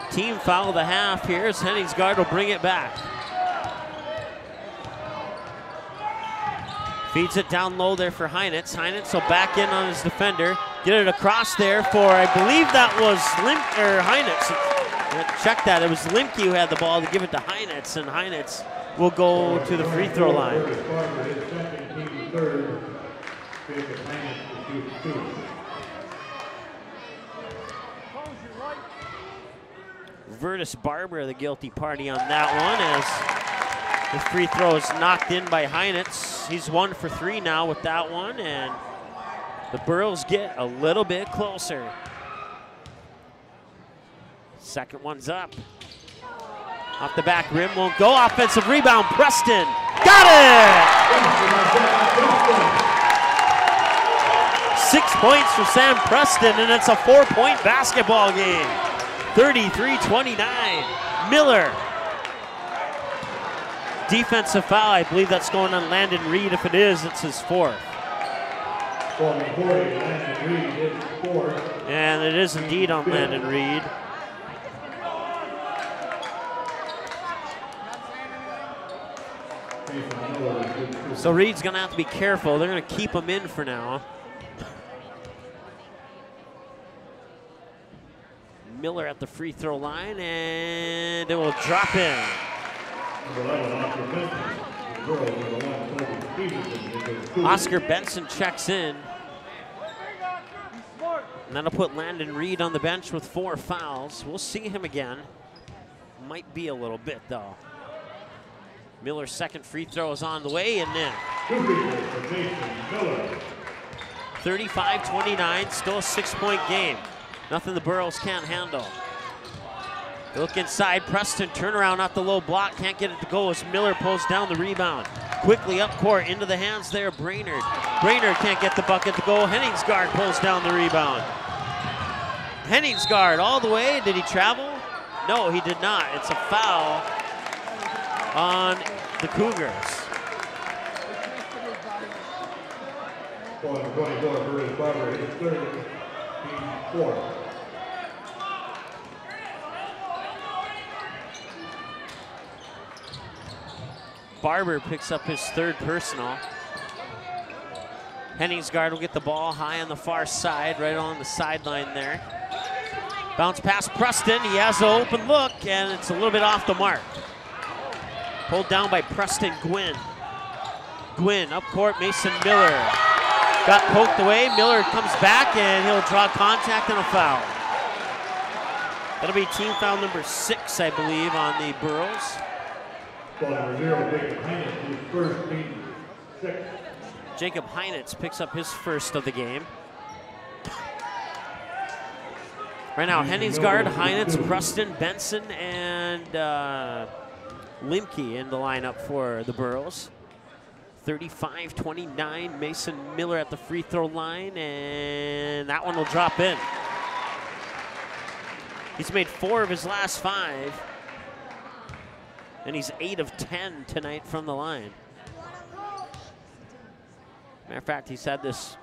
team foul of the half here as Henningsgaard will bring it back. Feeds it down low there for Heinitz. Heinitz will back in on his defender. Get it across there for, I believe that was Heinitz. Check that, it was Limke who had the ball to give it to Heinitz, and Heinitz will go to the free throw line. Vertus Barber, the guilty party on that one, as the free throw is knocked in by Heinitz. He's 1 for 3 now with that one, and the Burros get a little bit closer. Second one's up. Off the back rim, won't go. Offensive rebound, Preston. Got it! 6 points for Sam Preston, and it's a 4-point basketball game. 33-29. Miller. Defensive foul, I believe that's going on Landon Reed. If it is, it's his 4th. And it is indeed on Landon Reed. So Reed's gonna have to be careful. They're gonna keep him in for now. Miller at the free throw line, and it will drop in. Oscar Benson checks in. And that'll put Landon Reed on the bench with 4 fouls. We'll see him again. Might be a little bit, though. Miller's second free throw is on the way and in. 35-29, still a 6-point game. Nothing the Burros can't handle. They look inside, Preston, turnaround off the low block, can't get it to go as Miller pulls down the rebound. Quickly up court, into the hands there, Brainerd. Brainerd can't get the bucket to go. Henningsgaard pulls down the rebound. Henningsgaard all the way, did he travel? No, he did not. It's a foul on the Cougars. Barber picks up his 3rd personal. Henningsgaard will get the ball high on the far side, right on the sideline there. Bounce past Preston, he has an open look, and it's a little bit off the mark. Pulled down by Preston Gwynn. Gwynn up court, Mason Miller. Got poked away, Miller comes back, and he'll draw contact and a foul. That'll be team foul number 6, I believe, on the Burros. Jacob Heinitz picks up his 1st of the game. Right now, Henningsgaard, Heinitz, Preston, Benson, and Limke in the lineup for the Burros. 35-29, Mason Miller at the free throw line, and that one will drop in. He's made 4 of his last 5. And he's 8 of 10 tonight from the line. Matter of fact, he's had this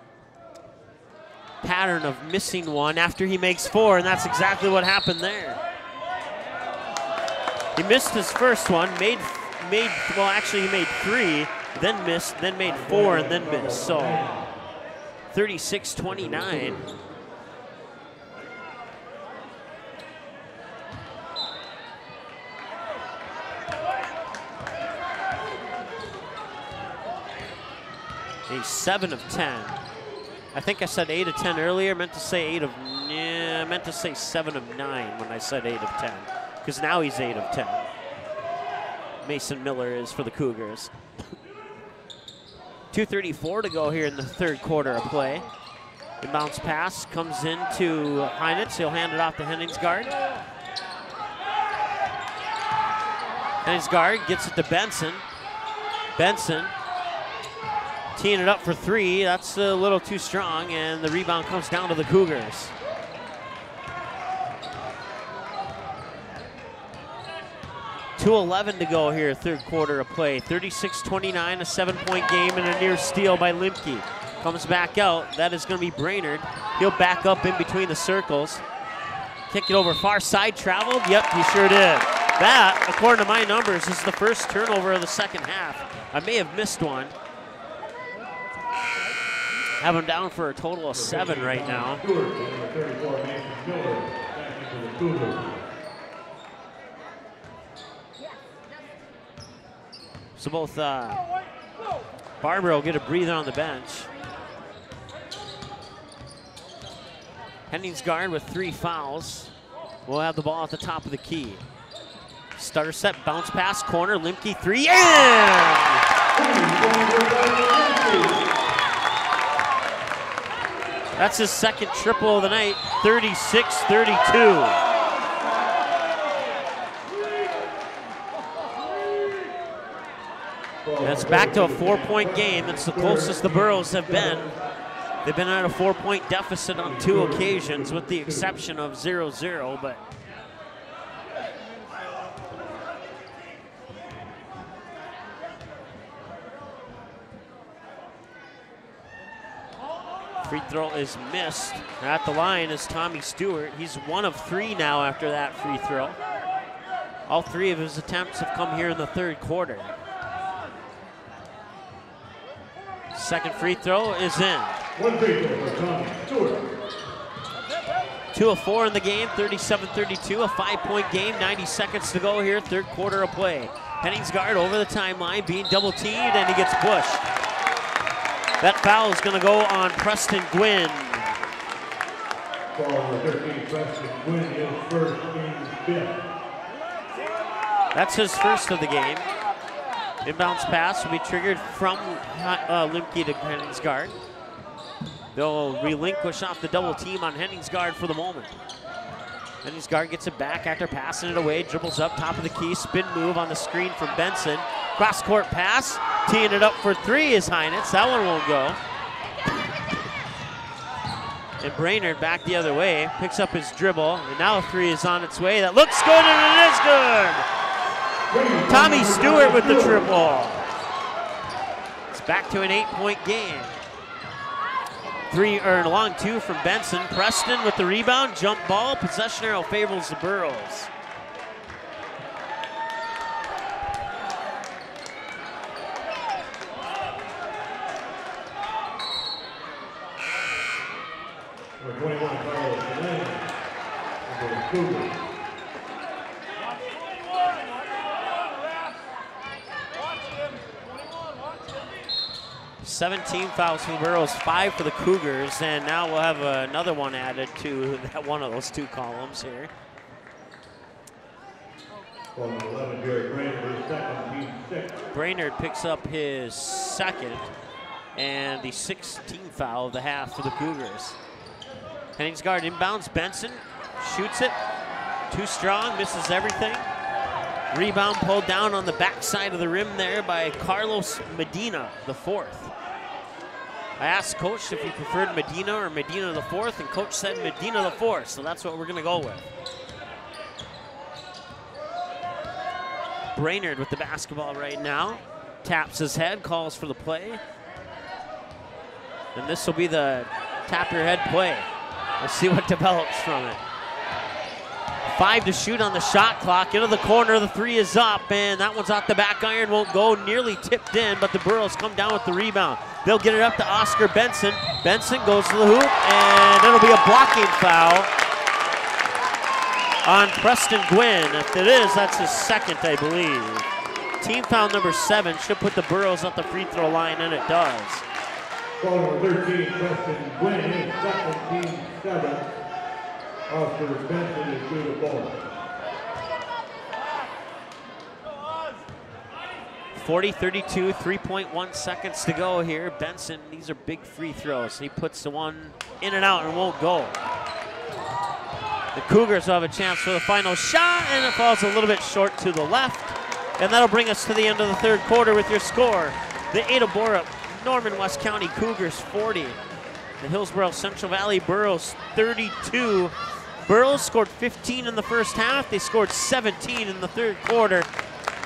pattern of missing one after he makes 4, and that's exactly what happened there. He missed his first one, well, actually he made 3, then missed, then made 4, and then missed. So 36-29. He's 7 of 10. I think I said 8 of 10 earlier. Meant to say 7 of 9 when I said 8 of 10. Because now he's 8 of 10. Mason Miller is for the Cougars. 2:34 to go here in the 3rd quarter of play. The bounce pass comes into Heinitz. He'll hand it off to Henningsgaard. Henningsgaard gets it to Benson. Benson teeing it up for 3. That's a little too strong, and the rebound comes down to the Cougars. .211 to go here, 3rd quarter of play. 36-29, a 7-point game, and a near steal by Limke. Comes back out. That is going to be Brainerd. He'll back up in between the circles. Kick it over far side, traveled. Yep, he sure did. That, according to my numbers, is the first turnover of the 2nd half. I may have missed one. Have them down for a total of 7 right now. So both Barber will get a breather on the bench. Henningsgaard with 3 fouls. We'll have the ball at the top of the key. Starter set, bounce pass, corner, Limke 3, yeah! That's his second triple of the night, 36-32. And it's back to a 4-point game. That's the closest the Burros have been. They've been at a 4-point deficit on 2 occasions, with the exception of 0-0, but free throw is missed. At the line is Tommy Stewart. He's 1 of 3 now after that free throw. All 3 of his attempts have come here in the 3rd quarter. Second free throw is in. 1 free throw for Tommy Stewart. 2 of 4 in the game, 37-32, a 5-point game, 90 seconds to go here, 3rd quarter of play. Henningsgaard over the timeline, being double teamed, and he gets pushed. That foul is going to go on Preston Gwynn. Foul number 13, Preston Gwynn, his first, team's 5th. That's his first of the game. Inbounds pass will be triggered from Limke to Henningsgaard. They'll relinquish off the double team on Henningsgaard for the moment. Henningsgaard gets it back after passing it away, dribbles up top of the key, spin move on the screen from Benson. Cross court pass, teeing it up for 3 is Heinitz. That one won't go. And Brainerd back the other way, picks up his dribble, and now a 3 is on its way. That looks good, and it is good! Tommy Stewart with the triple. It's back to an 8-point game. 3 or a long 2 from Benson. Preston with the rebound, jump ball, possession arrow favors the Burros. Number 21, Carlos Delaney. Number 2. 17 fouls for the Burros, 5 for the Cougars, and now we'll have another one added to that one of those 2 columns here. Well, 11, Jared Brainerd, his second, team 6. Brainerd picks up his second and the 16th foul of the half for the Cougars. Henningsgaard inbounds, Benson shoots it, too strong, misses everything. Rebound pulled down on the backside of the rim there by Carlos Medina, the 4th. I asked Coach if he preferred Medina or Medina the 4th, and Coach said Medina the 4th, so that's what we're gonna go with. Brainerd with the basketball right now. Taps his head, calls for the play. And this will be the tap your head play. We'll see what develops from it. 5 to shoot on the shot clock. Into the corner, the 3 is up, and that one's off the back iron, won't go, nearly tipped in, but the Burros come down with the rebound. They'll get it up to Oscar Benson. Benson goes to the hoop, and it'll be a blocking foul on Preston Gwynn. If it is, that's his second, I believe. Team foul number 7 should put the Burros at the free throw line, and it does. Foul number 13, Preston Gwynn, his second, team 7. Oscar Benson is through the ball. 40-32, 3.1 seconds to go here. Benson, these are big free throws. He puts the one in and out and won't go. The Cougars will have a chance for the final shot, and it falls a little bit short to the left. And that'll bring us to the end of the 3rd quarter with your score. The Ada Borup Norman West County Cougars 40. The Hillsboro Central Valley Burros 32. Burros scored 15 in the first half. They scored 17 in the 3rd quarter.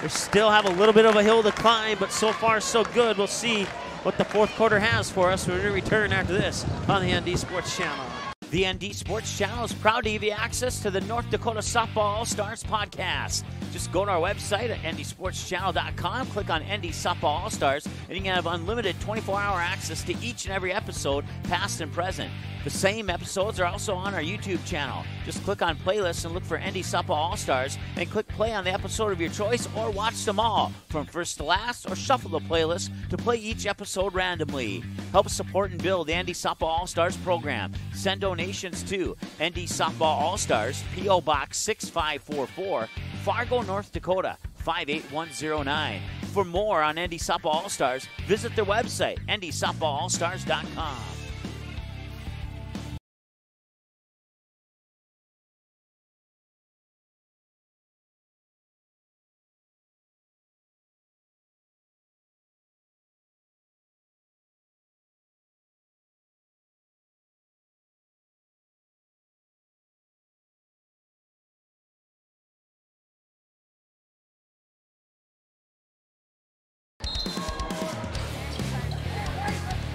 They still have a little bit of a hill to climb, but so far so good. We'll see what the 4th quarter has for us when we return after this on the ND Sports Channel. The ND Sports Channel is proud to give you access to the North Dakota Softball All-Stars podcast. Just go to our website at ndsportschannel.com, click on ND Softball All-Stars, and you can have unlimited 24-hour access to each and every episode, past and present. The same episodes are also on our YouTube channel. Just click on playlists and look for ND Softball All-Stars and click play on the episode of your choice or watch them all from first to last or shuffle the playlist to play each episode randomly. Help support and build the ND Softball All-Stars program. Send donations to ND Softball All-Stars, P.O. Box 6544, Fargo, North Dakota 58109. For more on ND Softball All-Stars, visit their website, ndsoftballallstars.com.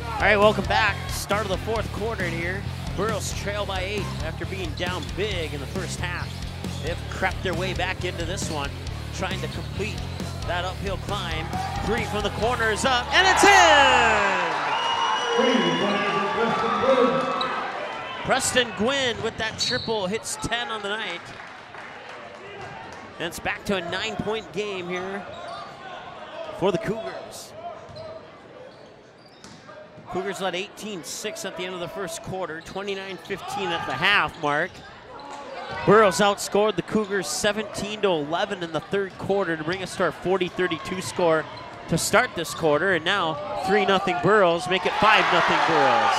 All right, welcome back. Start of the fourth quarter here. Burroughs trail by 8 after being down big in the first half. They've crept their way back into this one, trying to complete that uphill climb. 3 from the corner is up, and it's in! Preston Gwynn with that triple hits 10 on the night. And it's back to a 9-point game here for the Cougars. Cougars led 18-6 at the end of the first quarter, 29-15 at the half mark. Burroughs outscored the Cougars 17-11 in the third quarter to bring us to our 40-32 score to start this quarter. And now 3-0 Burroughs, make it 5-0 Burroughs.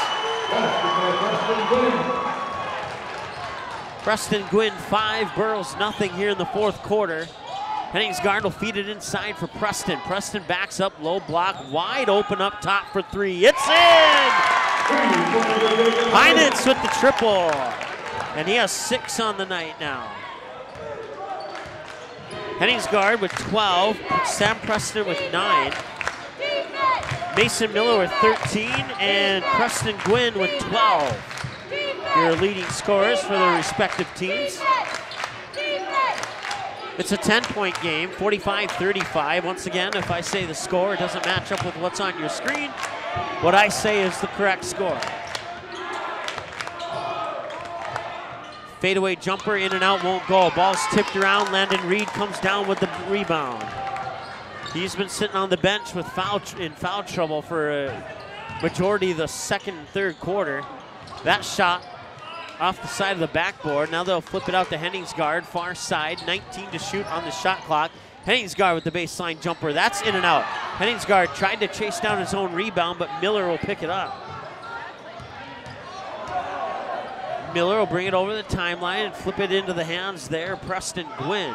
Preston Gwynn 5, Burroughs nothing here in the fourth quarter. Henningsgaard will feed it inside for Preston. Preston backs up, low block, wide open up top for 3. It's in! Heinitz with the triple. And he has 6 on the night now. Henningsgaard with 12, Sam Preston with 9. Mason Miller with 13, and Preston Gwynn with 12. Your leading scorers for their respective teams. It's a 10-point game, 45-35. Once again, if I say the score, it doesn't match up with what's on your screen. What I say is the correct score. Fadeaway jumper, in and out, won't go. Ball's tipped around. Landon Reed comes down with the rebound. He's been sitting on the bench with in foul trouble for a majority of the second and third quarter. That shot off the side of the backboard. Now they'll flip it out to Henningsgaard, far side, 19 to shoot on the shot clock. Henningsgaard with the baseline jumper, that's in and out. Henningsgaard tried to chase down his own rebound, but Miller will pick it up. Miller will bring it over the timeline and flip it into the hands there, Preston Gwynn.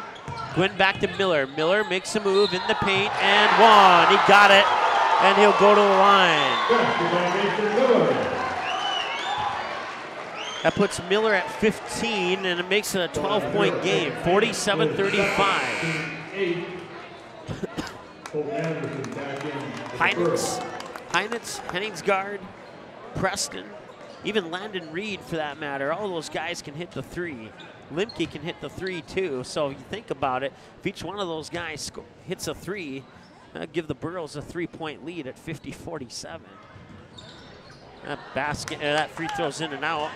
Gwynn back to Miller. Miller makes a move in the paint and one. He got it, and he'll go to the line. That puts Miller at 15, and it makes it a 12-point game, 47-35. Heinitz, Henningsgaard, Preston, even Landon Reed for that matter. All those guys can hit the 3. Limke can hit the 3 too. So you think about it, if each one of those guys hits a 3, that'd give the Burroughs a 3-point lead at 50-47. That free throw's in and out.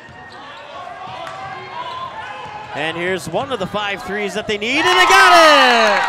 And here's one of the 5 threes that they need, and they got it!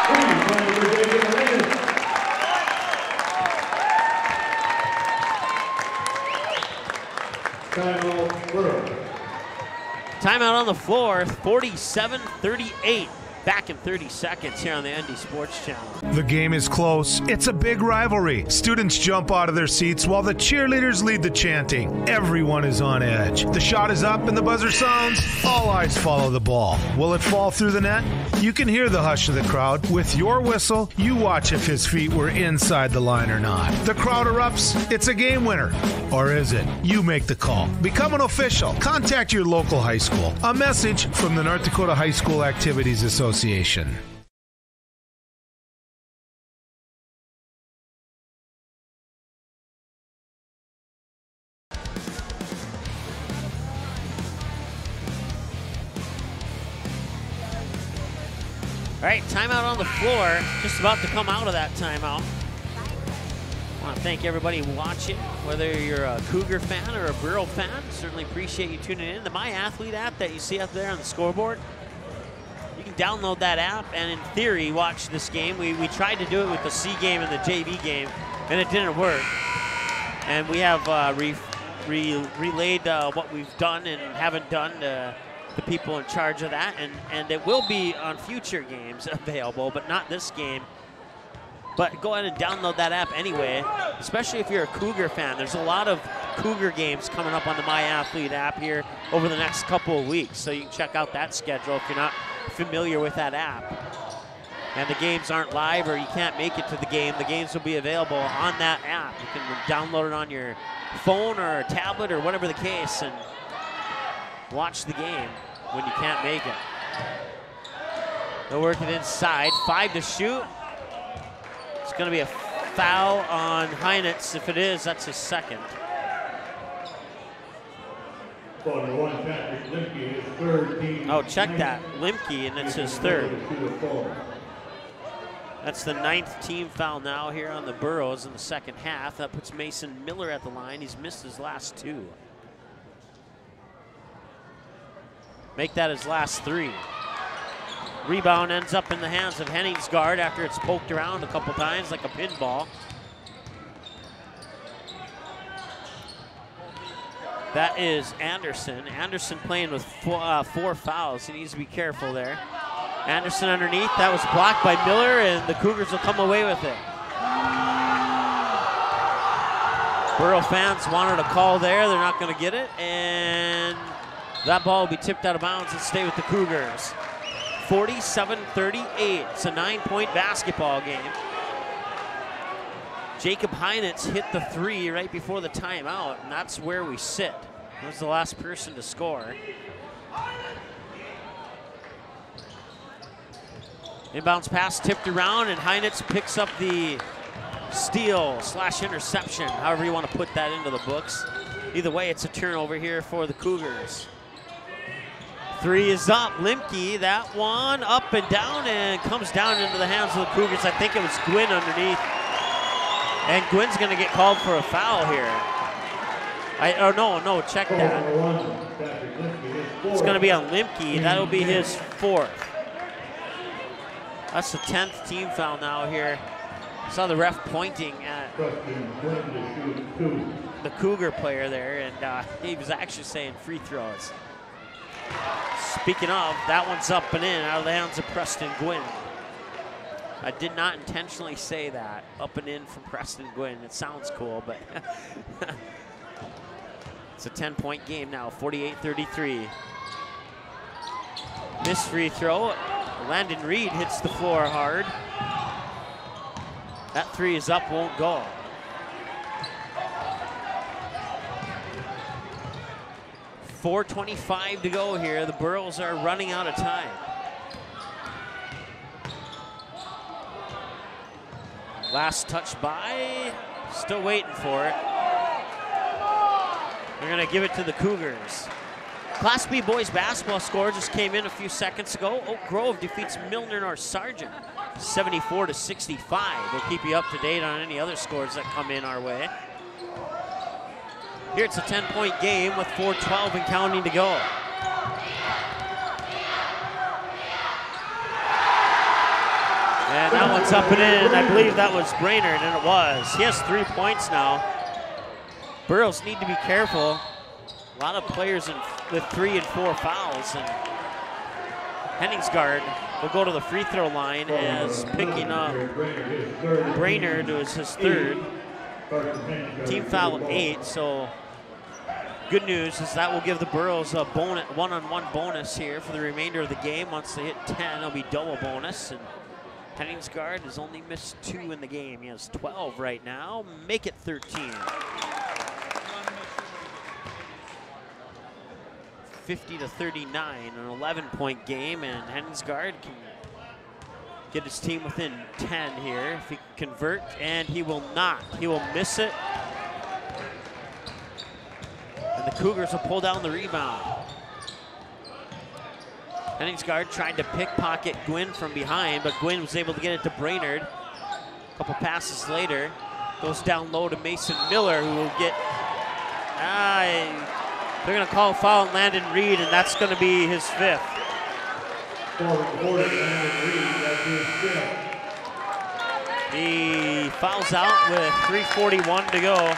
Timeout on the floor, 47-38. Back in 30 seconds here on the ND Sports Channel. The game is close. It's a big rivalry. Students jump out of their seats while the cheerleaders lead the chanting. Everyone is on edge. The shot is up and the buzzer sounds. All eyes follow the ball. Will it fall through the net? You can hear the hush of the crowd. With your whistle, you watch if his feet were inside the line or not. The crowd erupts. It's a game winner. Or is it? You make the call. Become an official. Contact your local high school. A message from the North Dakota High School Activities Association. All right, timeout on the floor. Just about to come out of that timeout. I want to thank everybody watching, whether you're a Cougar fan or a Borup fan. Certainly appreciate you tuning in. The My Athlete app that you see out there on the scoreboard, you can download that app and in theory watch this game. We tried to do it with the C game and the JV game, and it didn't work. And we have relayed what we've done and haven't done to the people in charge of that, and it will be on future games available, but not this game. But go ahead and download that app anyway, especially if you're a Cougar fan. There's a lot of Cougar games coming up on the My Athlete app here over the next couple of weeks, so you can check out that schedule if you're not familiar with that app. And the games aren't live or you can't make it to the game, the games will be available on that app. You can download it on your phone or a tablet or whatever the case and watch the game when you can't make it. They'll work it inside, 5 to shoot. It's going to be a foul on Heinitz. If it is, that's his second. Oh, check that. Limke, and it's his third. That's the 9th team foul now here on the Burros in the second half. That puts Mason Miller at the line. He's missed his last 2. Make that his last 3. Rebound ends up in the hands of Henningsgaard after it's poked around a couple times like a pinball. That is Anderson. Anderson playing with 4 fouls. He needs to be careful there. Anderson underneath. That was blocked by Miller, and the Cougars will come away with it. Borup fans wanted a call there. They're not going to get it, and that ball will be tipped out of bounds and stay with the Cougars. 47-38. It's a 9-point basketball game. Jacob Heinitz hit the 3 right before the timeout, and that's where we sit. He was the last person to score. Inbounds pass tipped around, and Heinitz picks up the steal/interception, however you want to put that into the books. Either way, it's a turnover here for the Cougars. 3 is up. Limke, that one up and down, and comes down into the hands of the Cougars. I think it was Gwynn underneath. And Gwynn's going to get called for a foul here. No, check that. It's going to be on Limke. That'll be his 4th. That's the 10th team foul now here. I saw the ref pointing at the Cougar player there, and he was actually saying free throws. Speaking of, that one's up and in out of the hands of Preston Gwynn. I did not intentionally say that. Up and in from Preston Gwynn. It sounds cool, but it's a 10-point game now, 48-33. Missed free throw. Landon Reed hits the floor hard. That 3 is up, won't go. .425 to go here. The Burros are running out of time. Last touch by, still waiting for it. They're gonna give it to the Cougars. Class B boys basketball score just came in a few seconds ago. Oak Grove defeats Milner North Sargent 74-65. We'll keep you up to date on any other scores that come in our way. Here it's a 10-point game with 4:12 and counting to go. And that one's up and in. I believe that was Brainerd, and it was. He has 3 points now. Burros need to be careful. A lot of players with 3 and 4 fouls. And Henningsgaard will go to the free throw line as picking up Brainerd, who is his 3rd. Team foul 8, so good news is that will give the Burros a bonus, one-on-one bonus here for the remainder of the game. Once they hit 10, it'll be double bonus. And Henningsgaard has only missed 2 in the game. He has 12 right now. Make it 13. 50-39, an 11-point game, and Henningsgaard can get his team within 10 here if he can convert, and he will not. He will miss it. And the Cougars will pull down the rebound. Henningsgaard tried to pickpocket Gwynn from behind, but Gwynn was able to get it to Brainerd. A couple passes later, goes down low to Mason Miller, who will get, they're gonna call a foul on Landon Reed, and that's gonna be his 5th. He fouls out with 3:41 to go.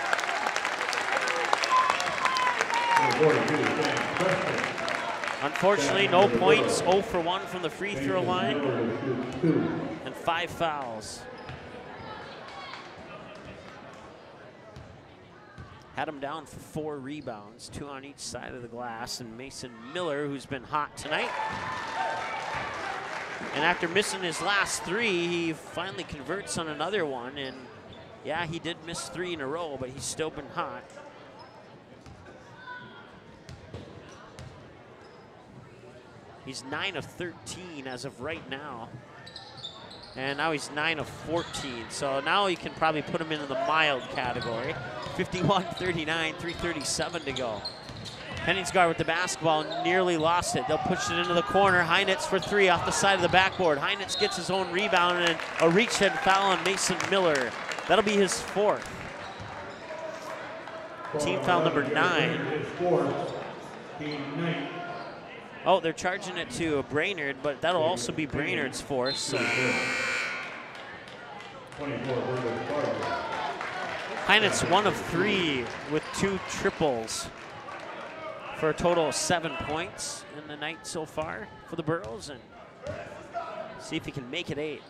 Unfortunately, no points, 0 for 1 from the free throw line, and 5 fouls. Had him down for 4 rebounds, 2 on each side of the glass, and Mason Miller, who's been hot tonight. And after missing his last 3, he finally converts on another one, and yeah, he did miss 3 in a row, but he's still been hot. He's 9 of 13 as of right now. And now he's 9 of 14. So now you can probably put him into the mild category. 51-39, 3:37 to go. Henningsgaard with the basketball, nearly lost it. They'll push it into the corner. Heinitz for 3 off the side of the backboard. Heinitz gets his own rebound and a reach head foul on Mason Miller. That'll be his 4th. Team foul number 9. Oh, they're charging it to Brainerd, but that'll also be Brainerd's 4th. So. Heinitz 1 of 3 with 2 triples for a total of 7 points in the night so far for the Burros, and see if he can make it 8.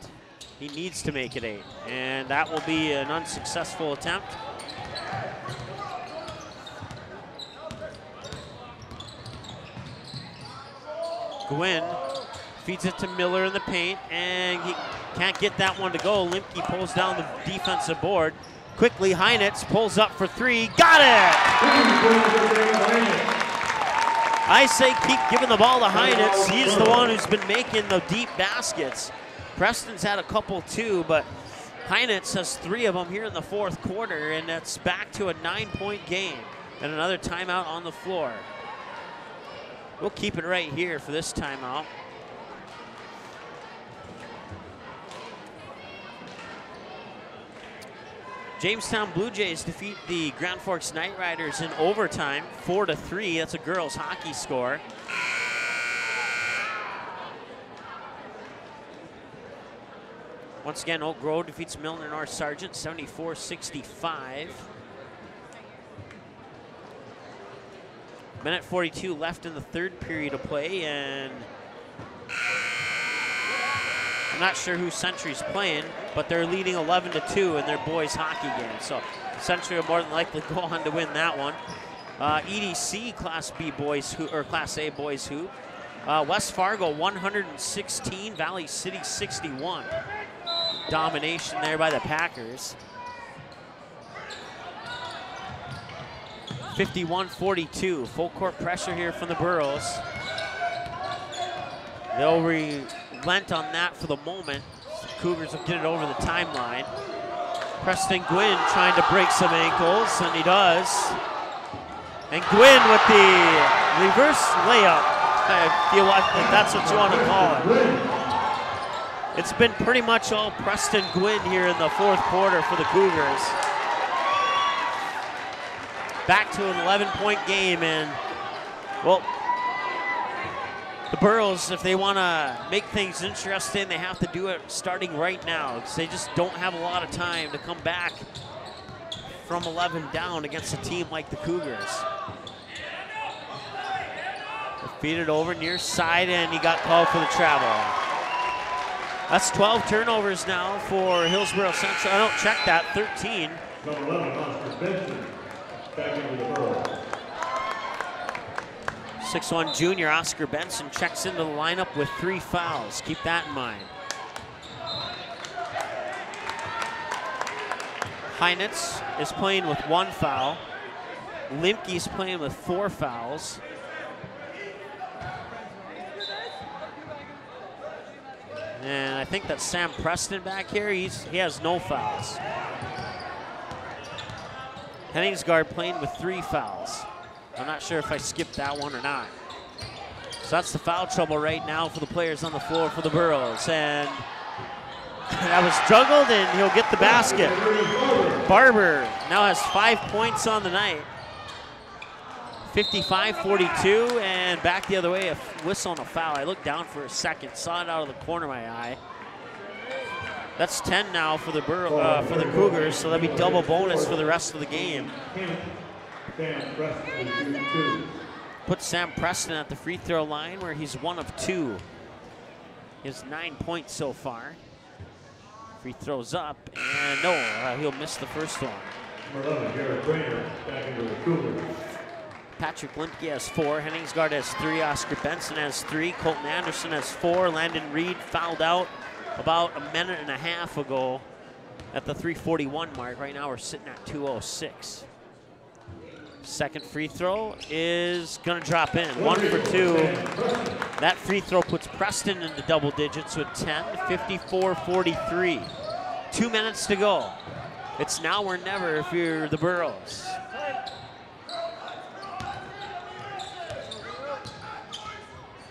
He needs to make it 8, and that will be an unsuccessful attempt. Gwynn feeds it to Miller in the paint, and he can't get that one to go. Limke pulls down the defensive board. Quickly, Heinitz pulls up for 3. Got it! I say keep giving the ball to Heinitz. He's the one who's been making the deep baskets. Preston's had a couple too, but Heinitz has 3 of them here in the 4th quarter, and that's back to a 9-point game. And another timeout on the floor. We'll keep it right here for this timeout. Jamestown Blue Jays defeat the Grand Forks Night Riders in overtime, 4-3. That's a girls' hockey score. Once again, Oak Grove defeats Milner North Sargent, 74-65. Minute 42 left in the 3rd period of play, and I'm not sure who Century's playing, but they're leading 11-2 in their boys hockey game. So Century will more than likely go on to win that one. EDC Class B boys or Class A boys hoop. West Fargo 116, Valley City 61. Domination there by the Packers. 51-42, full court pressure here from the Burros. They'll relent on that for the moment. The Cougars will get it over the timeline. Preston Gwynn trying to break some ankles, and he does. And Gwynn with the reverse layup. I feel like that's what you want to call it. It's been pretty much all Preston Gwynn here in the 4th quarter for the Cougars. Back to an 11-point game, and, well, the Burros, if they want to make things interesting, they have to do it starting right now, because they just don't have a lot of time to come back from 11 down against a team like the Cougars. They feed it over near side, and he got called for the travel. That's 12 turnovers now for Hillsboro Central. I don't check that, 13. Number 11, Oscar Benson. Back into the Burros. 6'1" junior Oscar Benson checks into the lineup with 3 fouls. Keep that in mind. Heinitz is playing with 1 foul. Limke's playing with 4 fouls. And I think that's Sam Preston back here. He has no fouls. Henningsgaard playing with 3 fouls. I'm not sure if I skipped that one or not. So that's the foul trouble right now for the players on the floor for the Burros. And that was juggled, and he'll get the basket. Barber now has 5 points on the night. 55-42, and back the other way, a whistle and a foul. I looked down for a second, saw it out of the corner of my eye. That's 10 now for the Cougars, so that'll be double bonus for the rest of the game. Put Sam Preston at the free throw line, where he's 1 of 2. He has 9 points so far. Free throws up, and no, he'll miss the first one. Patrick Lindke has 4, Henningsgaard has 3, Oscar Benson has 3, Colton Anderson has 4, Landon Reed fouled out about a minute and a half ago at the 3:41 mark. Right now we're sitting at 2:06. Second free throw is gonna drop in, 1 for 2. That free throw puts Preston into double digits with 10, 54-43. 2 minutes to go. It's now or never if you're the Burros.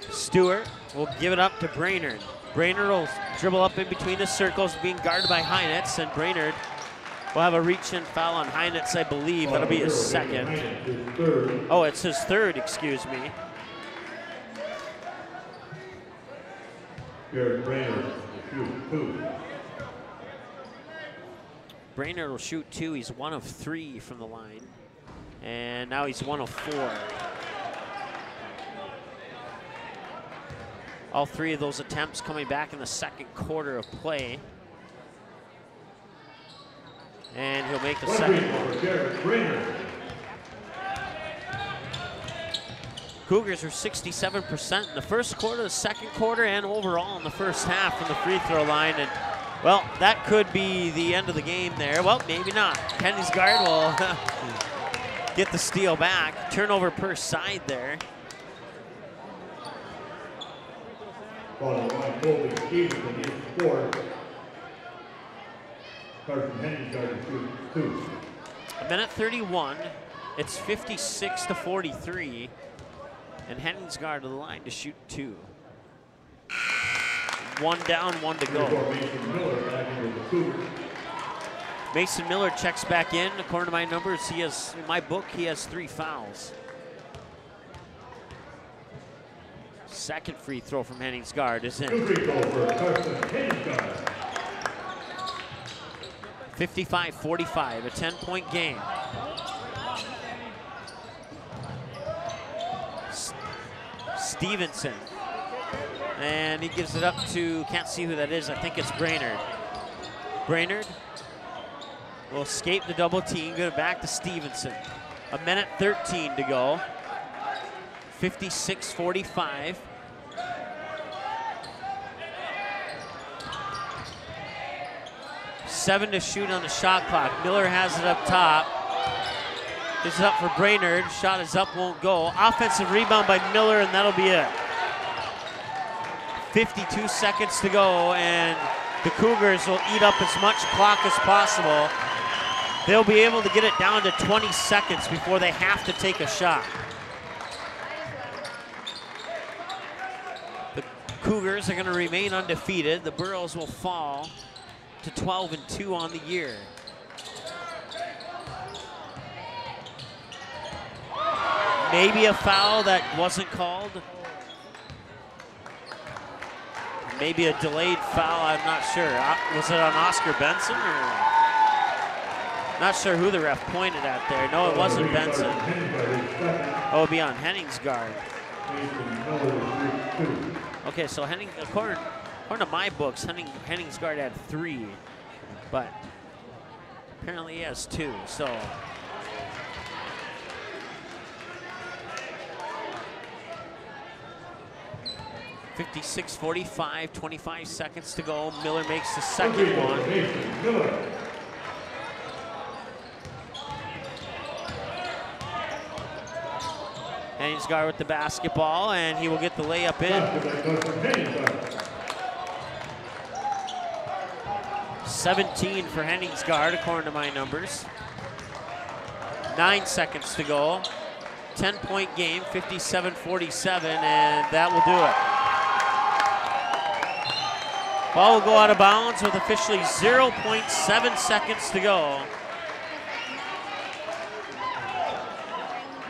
Stewart will give it up to Brainerd. Brainerd will dribble up in between the circles, being guarded by Heinitz, and Brainerd will have a reach-in foul on Heinitz, I believe. That'll be his second. Oh, it's his third, excuse me. Brainerd will shoot 2. He's 1 of 3 from the line. And now he's 1 of 4. All 3 of those attempts coming back in the second quarter of play. And he'll make the second one. Cougars are 67% in the first quarter, the second quarter, and overall in the first half from the free throw line. And, well, that could be the end of the game there. Well, maybe not. Henningsgaard will get the steal back. Turnover per side there. A minute 31. It's 56-43. And Henningsgaard to the line to shoot 2. 1 down, 1 to go. Mason Miller checks back in. According to my numbers, he has, in my book, he has 3 fouls. Second free throw from Henningsgaard is in. 55-45, a 10-point game. Stevenson, and he gives it up to, can't see who that is, I think it's Brainerd. Brainerd will escape the double team, go back to Stevenson. A minute 13 to go. 56-45. Seven to shoot on the shot clock. Miller has it up top. This is up for Brainerd. Shot is up, won't go. Offensive rebound by Miller, and that'll be it. 52 seconds to go, and the Cougars will eat up as much clock as possible. They'll be able to get it down to 20 seconds before they have to take a shot. The Cougars are going to remain undefeated. The Burros will fall to 12-2 on the year. Maybe a foul that wasn't called. Maybe a delayed foul, I'm not sure. Was it on Oscar Benson or? Not sure who the ref pointed at there. No, it wasn't Benson. Oh, it would be on Henningsgaard. Okay, so according to my books, Henningsgaard had 3, but apparently he has 2, so. (56-45), 25 seconds to go. Miller makes the second one. Henningsgaard with the basketball, and he will get the layup in. 17 for Henningsgaard, according to my numbers. 9 seconds to go. 10-point game, 57-47, and that will do it. Ball will go out of bounds with officially 0.7 seconds to go.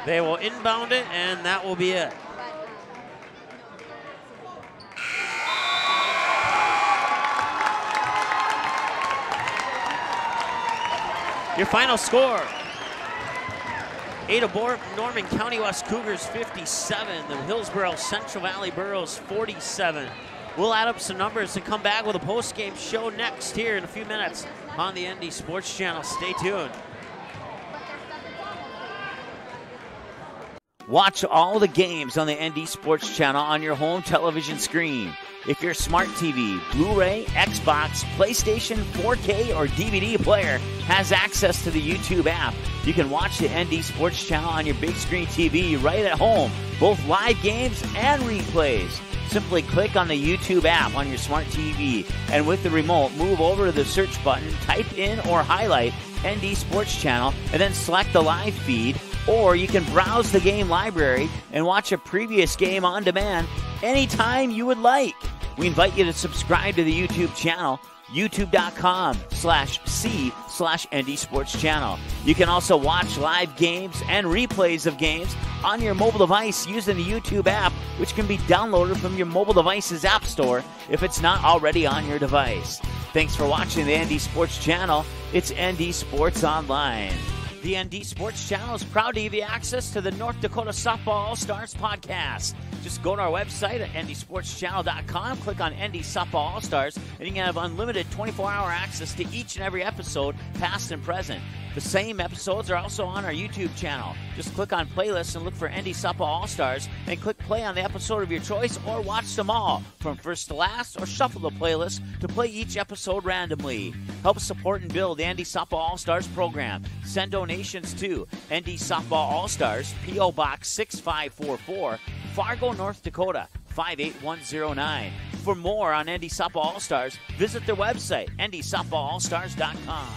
They will inbound it, and that will be it. Your final score. Ada Borup, Norman County West Cougars 57, the Hillsboro Central Valley Burros 47. We'll add up some numbers and come back with a post-game show next here in a few minutes on the ND Sports Channel. Stay tuned. Watch all the games on the ND Sports Channel on your home television screen. If your smart TV, Blu-ray, Xbox, PlayStation, 4K, or DVD player has access to the YouTube app, you can watch the ND Sports Channel on your big screen TV right at home, both live games and replays. Simply click on the YouTube app on your smart TV, and with the remote, move over to the search button, type in or highlight ND Sports Channel, and then select the live feed. Or you can browse the game library and watch a previous game on demand anytime you would like. We invite you to subscribe to the YouTube channel, youtube.com/c/ND Sports Channel. You can also watch live games and replays of games on your mobile device using the YouTube app, which can be downloaded from your mobile device's app store if it's not already on your device. Thanks for watching the ND Sports Channel. It's ND Sports Online. The ND Sports Channel is proud to give you access to the North Dakota Softball All-Stars podcast. Just go to our website at ndsportschannel.com, click on ND Softball All-Stars, and you can have unlimited 24-hour access to each and every episode, past and present. The same episodes are also on our YouTube channel. Just click on playlists and look for ND Softball All-Stars, and click play on the episode of your choice, or watch them all from first to last, or shuffle the playlist to play each episode randomly. Help support and build the ND Softball All-Stars program. Send donations to ND Softball All-Stars, P.O. Box 6544, Fargo, North Dakota 58109. For more on ND Softball All-Stars, visit their website, ndsoftballallstars.com.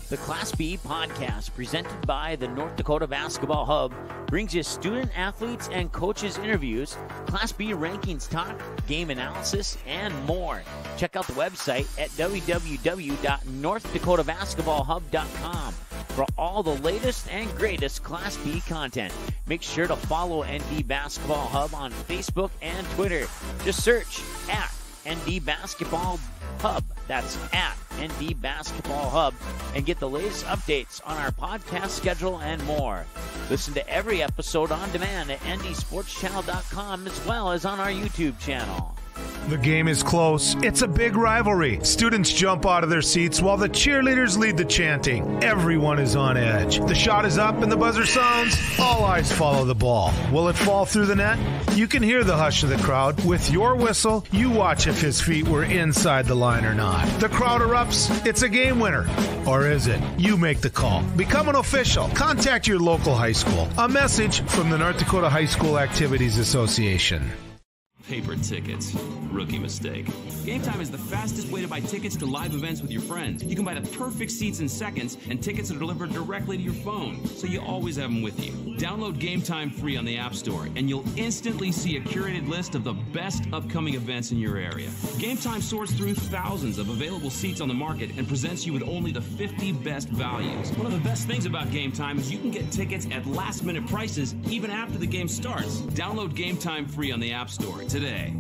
The Class B podcast, presented by the North Dakota Basketball Hub, brings you student athletes and coaches interviews, Class B rankings talk, game analysis, and more. Check out the website at www.northdakotabasketballhub.com for all the latest and greatest Class B content. Make sure to follow ND Basketball Hub on Facebook and Twitter. Just search at ND Basketball Hub. That's at ND Basketball Hub, and get the latest updates on our podcast schedule and more. Listen to every episode on demand at ndsportschannel.com, as well as on our YouTube channel. The game is close. It's a big rivalry. Students jump out of their seats while the cheerleaders lead the chanting. Everyone is on edge. The shot is up and the buzzer sounds. All eyes follow the ball. Will it fall through the net? You can hear the hush of the crowd. With your whistle, you watch if his feet were inside the line or not. The crowd erupts. It's a game winner. Or is it? You make the call. Become an official. Contact your local high school. A message from the North Dakota High School Activities Association. Paper tickets. Rookie mistake. Game Time is the fastest way to buy tickets to live events with your friends. You can buy the perfect seats in seconds, and tickets are delivered directly to your phone, so you always have them with you. Download Game Time free on the App Store, and you'll instantly see a curated list of the best upcoming events in your area. Game Time sorts through thousands of available seats on the market and presents you with only the 50 best values. One of the best things about Game Time is you can get tickets at last-minute prices even after the game starts. Download Game Time free on the App Store today.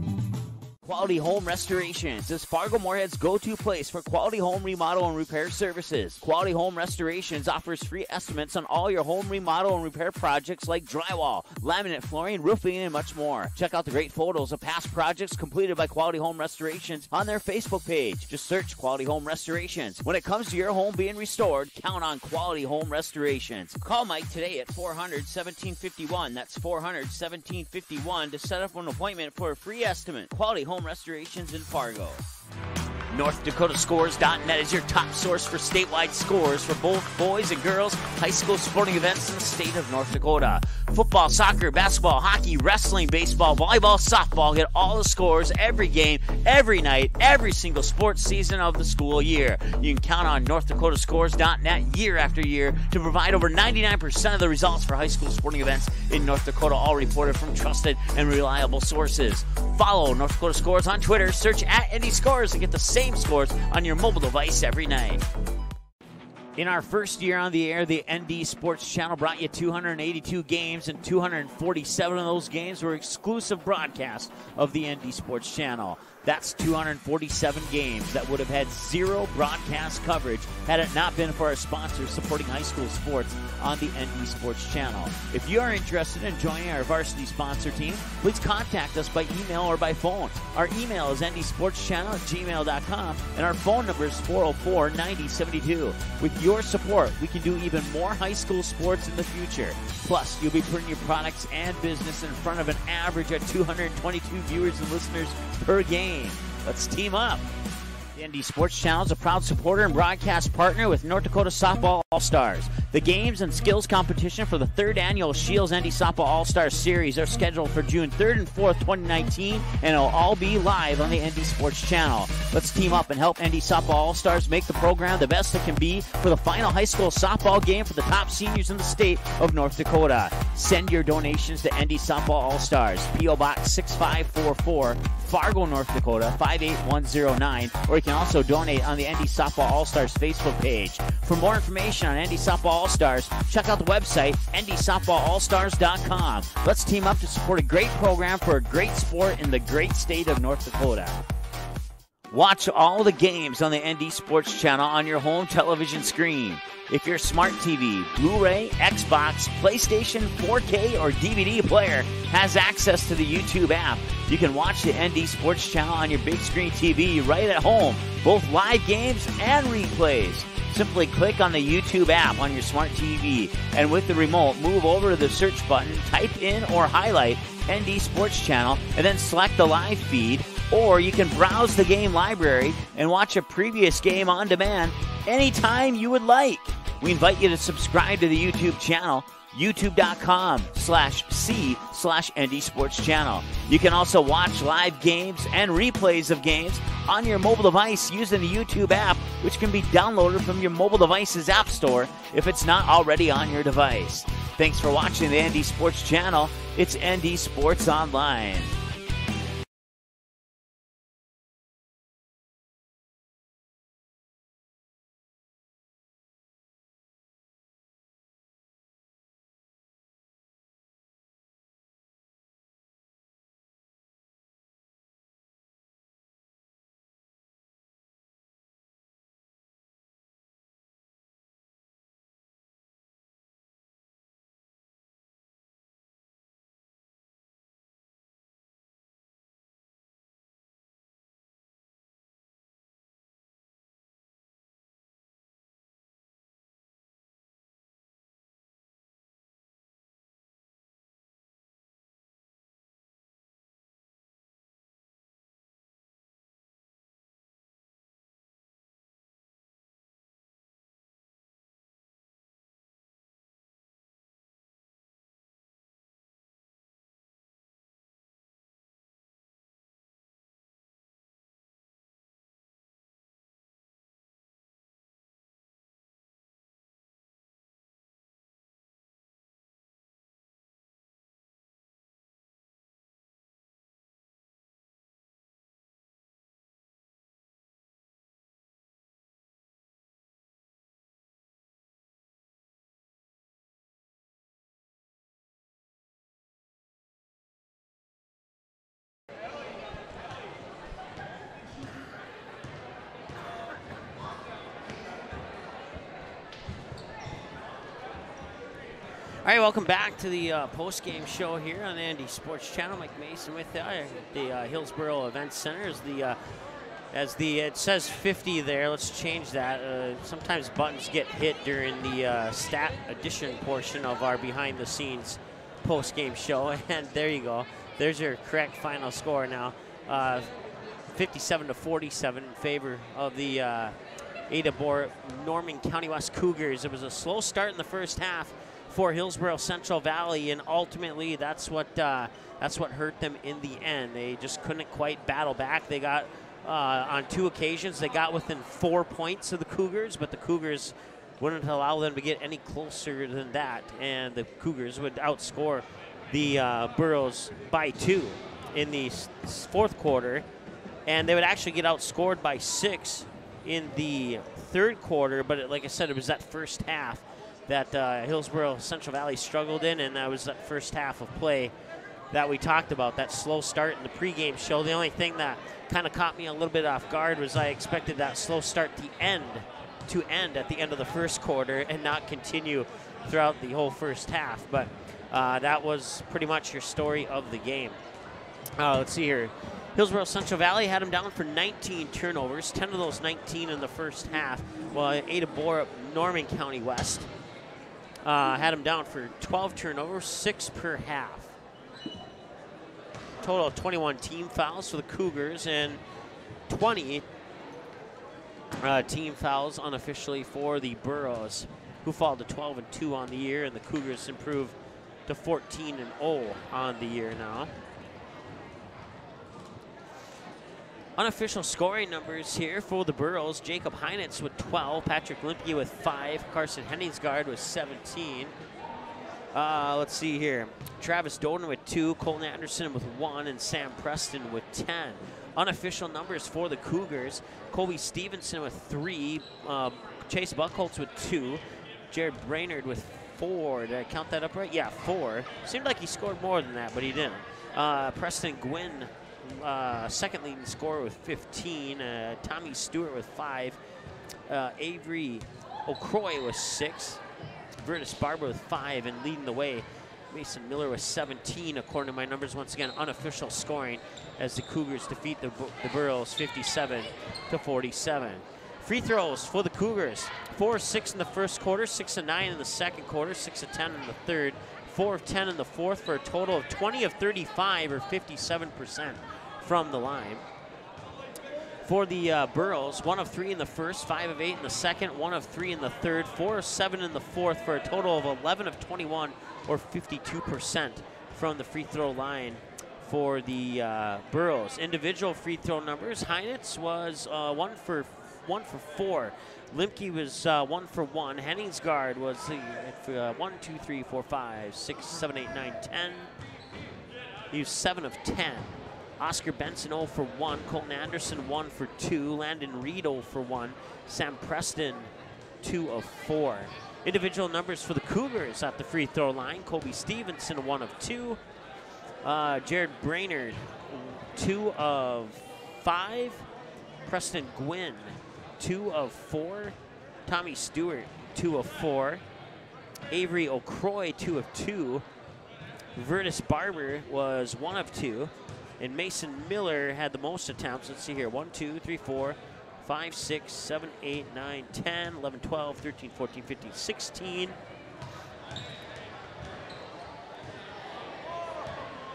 Quality Home Restorations is Fargo Moorhead's go-to place for quality home remodel and repair services. Quality Home Restorations offers free estimates on all your home remodel and repair projects like drywall, laminate flooring, roofing, and much more. Check out the great photos of past projects completed by Quality Home Restorations on their Facebook page. Just search Quality Home Restorations. When it comes to your home being restored, count on Quality Home Restorations. Call Mike today at 400-1751. That's 400-1751 to set up an appointment for a free estimate. Quality Home Restorations in Fargo. NorthDakotaScores.net is your top source for statewide scores for both boys and girls high school sporting events in the state of North Dakota. Football, soccer, basketball, hockey, wrestling, baseball, volleyball, softball. Get all the scores, every game, every night, every single sports season of the school year. You can count on NorthDakotaScores.net year after year to provide over 99% of the results for high school sporting events in North Dakota, all reported from trusted and reliable sources. Follow North Dakota Scores on Twitter. Search @NDScores to get the same scores on your mobile device every night. In our first year on the air, the ND Sports Channel brought you 282 games, and 247 of those games were exclusive broadcasts of the ND Sports Channel. That's 247 games that would have had zero broadcast coverage had it not been for our sponsors supporting high school sports on the ND Sports Channel. If you are interested in joining our varsity sponsor team, please contact us by email or by phone. Our email is ndsportschannel@gmail.com, and our phone number is 404-9072. With your support, we can do even more high school sports in the future. Plus, you'll be putting your products and business in front of an average of 222 viewers and listeners per game. Let's team up. The ND Sports Channel is a proud supporter and broadcast partner with North Dakota Softball All-Stars. The games and skills competition for the 3rd annual Shields ND Softball All-Stars Series are scheduled for June 3rd and 4th, 2019, and it'll all be live on the ND Sports Channel. Let's team up and help ND Softball All-Stars make the program the best it can be for the final high school softball game for the top seniors in the state of North Dakota. Send your donations to ND Softball All-Stars, P.O. Box 6544, Fargo, North Dakota 58109, or you can also donate on the ND Softball All-Stars Facebook page. For more information on ND Softball All-Stars, check out the website, ndsoftballallstars.com. Let's team up to support a great program for a great sport in the great state of North Dakota. Watch all the games on the ND Sports Channel on your home television screen. If your smart TV, Blu-ray, Xbox, PlayStation, 4K, or DVD player has access to the YouTube app, you can watch the ND Sports Channel on your big screen TV right at home, both live games and replays. Simply click on the YouTube app on your smart TV, and with the remote, move over to the search button, type in or highlight ND Sports Channel, and then select the live feed. Or you can browse the game library and watch a previous game on demand anytime you would like. We invite you to subscribe to the YouTube channel, youtube.com/c/ND Sports Channel. You can also watch live games and replays of games on your mobile device using the YouTube app, which can be downloaded from your mobile device's app store if it's not already on your device. Thanks for watching the ND Sports Channel. It's ND Sports Online. All right, welcome back to the post-game show here on the ND Sports Channel. Mike Mason with you at the Hillsboro Event Center. It says 50 there. Let's change that. Sometimes buttons get hit during the stat addition portion of our behind-the-scenes post-game show, and there you go. There's your correct final score now. 57-47 in favor of the Ada Borup Norman County West Cougars. It was a slow start in the first half for Hillsboro Central Valley, and ultimately that's what hurt them in the end. They just couldn't quite battle back. They got on 2 occasions they got within 4 points of the Cougars, but the Cougars wouldn't allow them to get any closer than that, and the Cougars would outscore the Burros by 2 in the fourth quarter, and they would actually get outscored by 6 in the third quarter. But like I said, it was that first half that Hillsboro Central Valley struggled in, and that was that first half of play that we talked about, that slow start in the pregame show. The only thing that kind of caught me a little bit off guard was I expected that slow start to end at the end of the first quarter and not continue throughout the whole first half. But that was pretty much your story of the game. Let's see here. Hillsboro Central Valley had them down for 19 turnovers, 10 of those 19 in the first half, while Ada Borup Norman County West had them down for 12 turnovers, 6 per half. Total of 21 team fouls for the Cougars and 20 team fouls unofficially for the Burros, who fall to 12-2 on the year, and the Cougars improved to 14-0 on the year now. Unofficial scoring numbers here for the Burros: Jacob Heinitz with 12, Patrick Limpke with 5, Carson Henningsgaard with 17. Let's see here. Travis Doden with 2, Colton Anderson with 1, and Sam Preston with 10. Unofficial numbers for the Cougars: Colby Stevenson with 3, Chase Buckholtz with 2, Jared Brainerd with 4. Did I count that up right? Yeah, 4. Seemed like he scored more than that, but he didn't. Preston Gwynn, second leading scorer with 15. Tommy Stewart with 5. Avery O'Croy with 6. Vertus Barber with 5, and leading the way, Mason Miller with 17, according to my numbers. Once again, unofficial scoring as the Cougars defeat the Burros 57-47. Free throws for the Cougars: 4 of 6 in the first quarter, 6 of 9 in the second quarter, 6 of 10 in the third, 4 of 10 in the fourth, for a total of 20 of 35, or 57% from the line. For the Burros, 1 of 3 in the first, 5 of 8 in the second, 1 of 3 in the third, 4 of 7 in the fourth, for a total of 11 of 21, or 52% from the free throw line for the Burros. Individual free throw numbers: Heinitz was 1 for 4. Limpke was 1 for 1. Henningsgaard was 1, 2, 3, 4, 5, 6, 7, 8, 9, 10. He was 7 of 10. Oscar Benson 0 for 1. Colton Anderson 1 for 2. Landon Reed 0 for 1. Sam Preston 2 of 4. Individual numbers for the Cougars at the free throw line: Colby Stevenson 1 of 2. Jared Brainerd 2 of 5. Preston Gwynn 2 of 4. Tommy Stewart 2 of 4. Avery O'Croy 2 of 2. Vertus Barber was 1 of 2. And Mason Miller had the most attempts. Let's see here: 1, 2, 3, 4, 5, 6, 7, 8, 9, 10, 11, 12, 13, 14, 15, 16.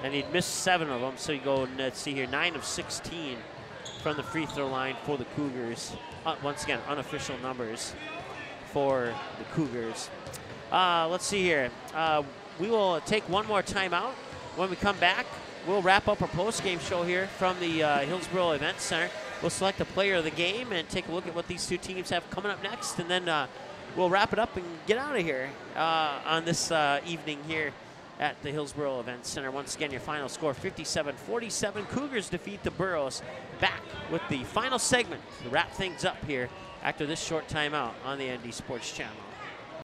And he'd missed 7 of them, so you go, and let's see here, 9 of 16 from the free throw line for the Cougars. Once again, unofficial numbers for the Cougars. Let's see here. We will take one more timeout. When we come back, we'll wrap up our post-game show here from the Hillsboro Event Center. We'll select a player of the game and take a look at what these two teams have coming up next, and then we'll wrap it up and get out of here on this evening here at the Hillsboro Event Center. Once again, your final score: 57-47. Cougars defeat the Burros. Back with the final segment to wrap things up here after this short timeout on the ND Sports Channel.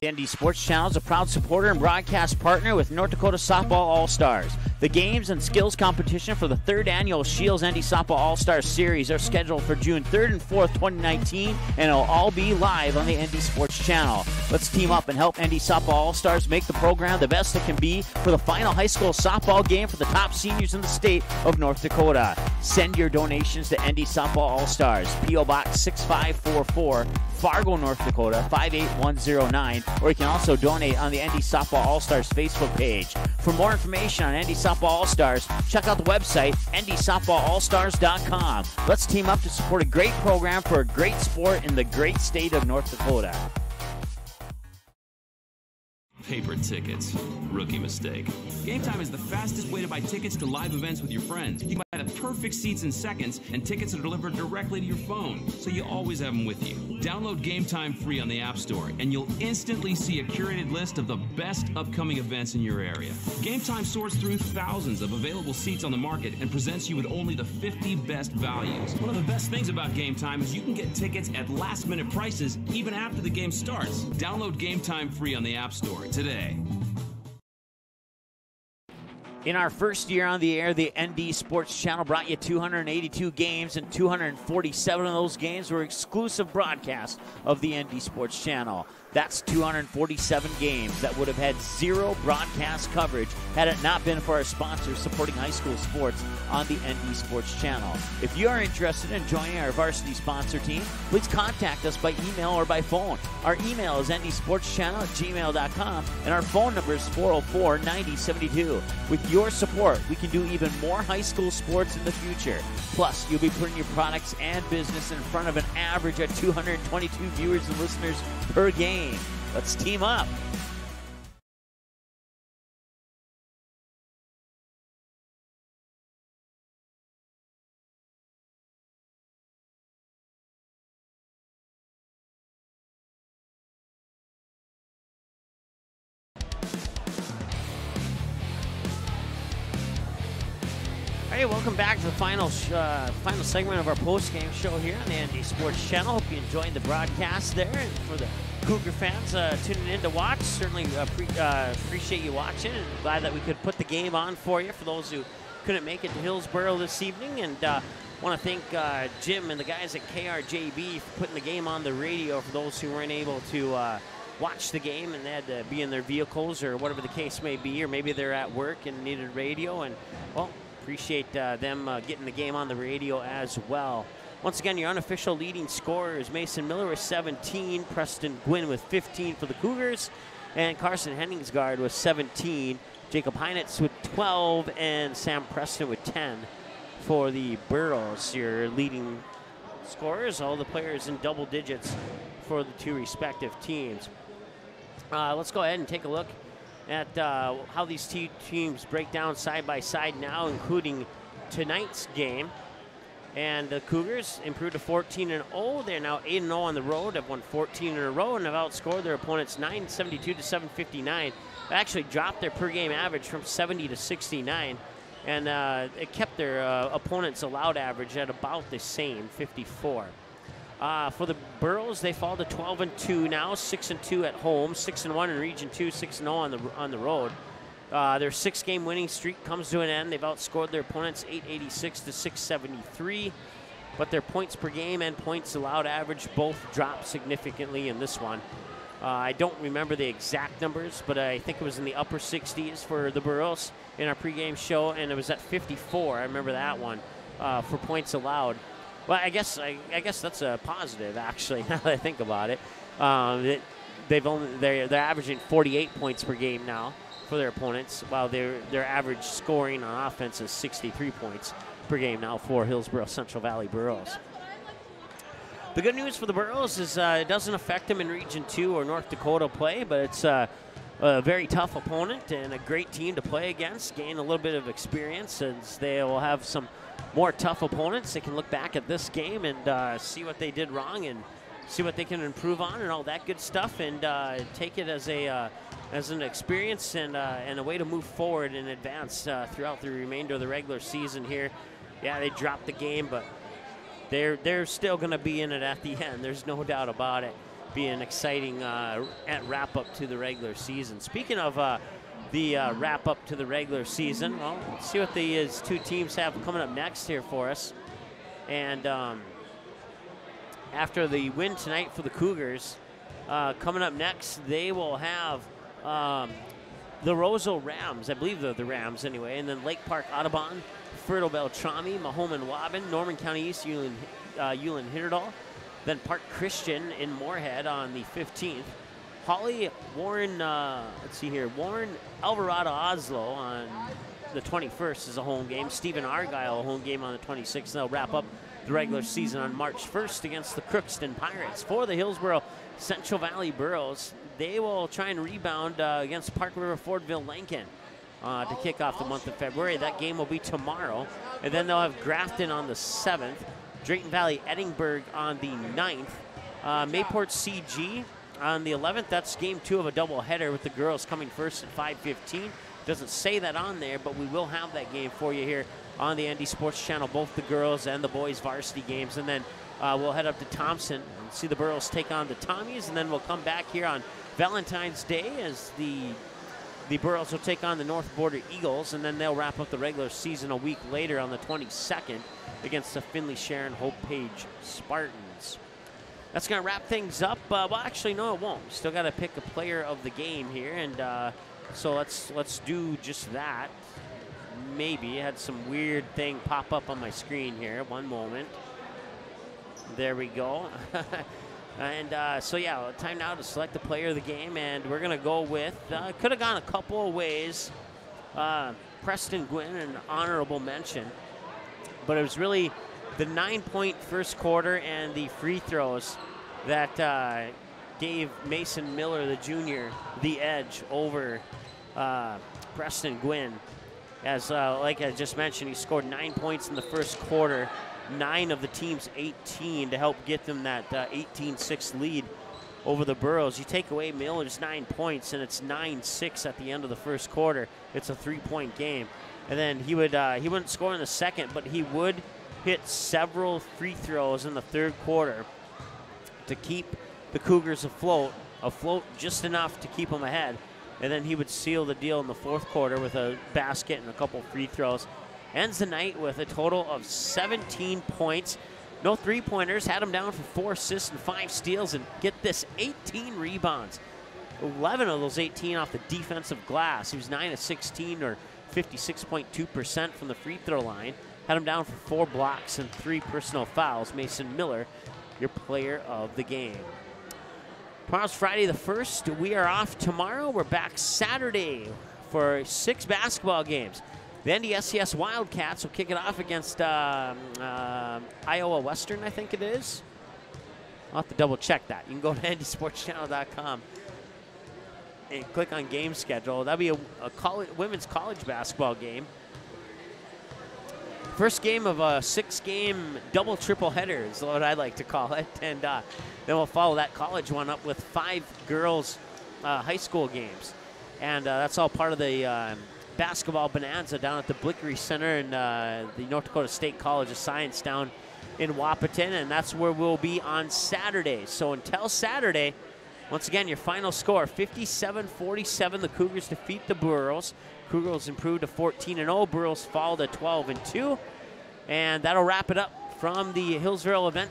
The ND Sports Channel is a proud supporter and broadcast partner with North Dakota Softball All-Stars. The games and skills competition for the 3rd annual Shields ND Softball All-Stars Series are scheduled for June 3rd and 4th, 2019, and it'll all be live on the ND Sports Channel. Let's team up and help ND Softball All-Stars make the program the best it can be for the final high school softball game for the top seniors in the state of North Dakota. Send your donations to ND Softball All-Stars, P.O. Box 6544, Fargo, North Dakota, 58109, or you can also donate on the ND Softball All-Stars Facebook page. For more information on ND Softball All-Stars, check out the website, ndsoftballallstars.com. Let's team up to support a great program for a great sport in the great state of North Dakota. Paper tickets. Rookie mistake. Game Time is the fastest way to buy tickets to live events with your friends. You can buy the perfect seats in seconds, and tickets are delivered directly to your phone, so you always have them with you. Download Game Time free on the App Store, and you'll instantly see a curated list of the best upcoming events in your area. Game Time sorts through thousands of available seats on the market and presents you with only the 50 best values. One of the best things about Game Time is you can get tickets at last-minute prices even after the game starts. Download Game Time free on the App Store today. In our first year on the air, the ND Sports Channel brought you 282 games, and 247 of those games were exclusive broadcasts of the ND Sports Channel. That's 247 games that would have had zero broadcast coverage had it not been for our sponsors supporting high school sports on the ND Sports Channel. If you are interested in joining our varsity sponsor team, please contact us by email or by phone. Our email is ndsportschannel@gmail.com, and our phone number is 404-9072. With your support, we can do even more high school sports in the future. Plus, you'll be putting your products and business in front of an average of 222 viewers and listeners per game. Let's team up. Hey, welcome back to the final segment of our post-game show here on the ND Sports Channel. Hope you enjoyed the broadcast there. And for the Cougar fans tuning in to watch, certainly appreciate you watching, and glad that we could put the game on for you for those who couldn't make it to Hillsboro this evening. And want to thank Jim and the guys at KRJB for putting the game on the radio for those who weren't able to watch the game and they had to be in their vehicles or whatever the case may be, or maybe they're at work and needed radio. And, well, appreciate them getting the game on the radio as well. Once again, your unofficial leading scorer is Mason Miller with 17, Preston Gwynn with 15 for the Cougars, and Carson Henningsgaard with 17, Jacob Heinitz with 12, and Sam Preston with 10 for the Burros. Your leading scorers, all the players in double digits for the two respective teams. Let's go ahead and take a look at how these two teams break down side by side now, including tonight's game. And the Cougars improved to 14-0. They're now 8-0 on the road. Have won 14 in a row and have outscored their opponents 972 to 759. They actually dropped their per-game average from 70 to 69, and it kept their opponents' allowed average at about the same, 54. For the Burros, they fall to 12-2 now, 6-2 at home, 6-1 in Region 2, 6-0 on the road. Their 6-game winning streak comes to an end. They've outscored their opponents 886 to 673, but their points per game and points allowed average both dropped significantly in this one. I don't remember the exact numbers, but I think it was in the upper 60s for the Burros in our pregame show, and it was at 54. I remember that one for points allowed. Well, I guess that's a positive, actually, now that I think about it. They're averaging 48 points per game now for their opponents, while their average scoring on offense is 63 points per game now for Hillsboro Central Valley Burros. The good news for the Burros is it doesn't affect them in Region 2 or North Dakota play, but it's a very tough opponent and a great team to play against, gain a little bit of experience, as they will have some more tough opponents. They can look back at this game and see what they did wrong and see what they can improve on and all that good stuff, and take it as an experience and a way to move forward and advance throughout the remainder of the regular season here. Yeah, they dropped the game, but they're still going to be in it at the end. There's no doubt about it. Be an exciting wrap-up to the regular season. Speaking of the wrap-up to the regular season, well, let's see what these two teams have coming up next here for us. And after the win tonight for the Cougars, coming up next, they will have the Rosal Rams. I believe they're the Rams anyway. And then Lake Park Audubon, Fertile Beltrami, Mahoman Waban, Norman County East, Ulen Hitterdal, Then Park Christian in Moorhead on the 15th. Holly Warren, let's see here, Warren Alvarado Oslo on the 21st is a home game. Stephen Argyle, a home game on the 26th. They'll wrap up the regular season on March 1st against the Crookston Pirates. For the Hillsboro Central Valley Burros, they will try and rebound against Park River Fordville Lincoln to kick off the month of February. That game will be tomorrow. And then they'll have Grafton on the 7th, Drayton Valley Edinburgh on the 9th, Mayport CG on the 11th. That's game 2 of a doubleheader with the girls coming first at 5:15. Doesn't say that on there, but we will have that game for you here on the ND Sports Channel, both the girls and the boys varsity games. And then we'll head up to Thompson and see the Burros take on the Tommies, and then we'll come back here on Valentine's Day as the Burros will take on the North Border Eagles, and then they'll wrap up the regular season a week later on the 22nd against the Findlay Sharon Hope Page Spartans. That's going to wrap things up. Well, actually, no, it won't. Still got to pick a player of the game here, and so let's do just that. Maybe I had some weird thing pop up on my screen here. One moment. There we go. And so yeah, time now to select the player of the game, and we're gonna go with could have gone a couple of ways. Preston Gwynn, an honorable mention, but it was really the 9-point first quarter and the free throws that gave Mason Miller, the junior, the edge over Preston Gwynn. As like I just mentioned, he scored 9 points in the first quarter, 9 of the team's 18 to help get them that 18-6 lead over the Burros. You take away Miller's 9 points, and it's 9-6 at the end of the first quarter. It's a 3-point game. And then he wouldn't score in the second, but he would hit several free throws in the third quarter to keep the Cougars afloat just enough to keep them ahead. And then he would seal the deal in the fourth quarter with a basket and a couple free throws. Ends the night with a total of 17 points. No three-pointers. Had him down for 4 assists and 5 steals. And get this, 18 rebounds. 11 of those 18 off the defensive glass. He was 9 of 16, or 56.2% from the free throw line. Had him down for 4 blocks and 3 personal fouls. Mason Miller, your player of the game. Tomorrow's Friday the 1st. We are off tomorrow. We're back Saturday for 6 basketball games. The NDSCS Wildcats will kick it off against Iowa Western, I think it is. I'll have to double check that. You can go to ndsportschannel.com and click on game schedule. That'll be a women's college basketball game. First game of a 6-game double triple header is what I like to call it. And then we'll follow that college one up with 5 girls high school games. And that's all part of the basketball bonanza down at the Blickery Center in the North Dakota State College of Science down in Wahpeton. And that's where we'll be on Saturday. So until Saturday, once again, your final score, 57-47. The Cougars defeat the Burros. Cougars improved to 14-0. Burros fall to 12-2. And that'll wrap it up from the Hillsboro Event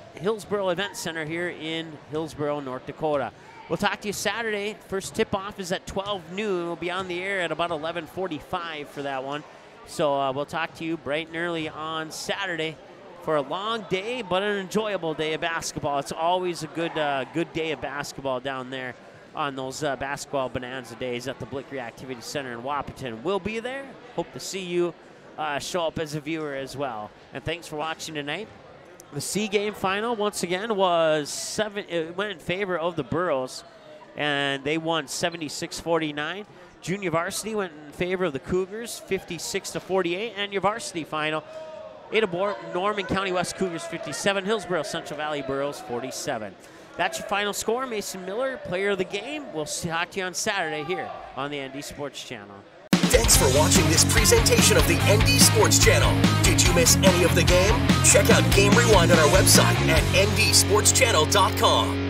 Center here in Hillsboro, North Dakota. We'll talk to you Saturday. First tip-off is at 12 noon. We'll be on the air at about 11:45 for that one. So we'll talk to you bright and early on Saturday for a long day, but an enjoyable day of basketball. It's always a good day of basketball down there on those basketball bonanza days at the Blickery Activity Center in Wahpeton. We'll be there. Hope to see you show up as a viewer as well. And thanks for watching tonight. The C game final, once again, was it went in favor of the Burros, and they won 76-49. Junior varsity went in favor of the Cougars, 56-48. And your varsity final, Ada Borup, Norman County West Cougars 57, Hillsboro Central Valley Burros 47. That's your final score. Mason Miller, player of the game. We'll talk to you on Saturday here on the ND Sports Channel. Thanks for watching this presentation of the ND Sports Channel. Did you miss any of the game? Check out Game Rewind on our website at ndsportschannel.com.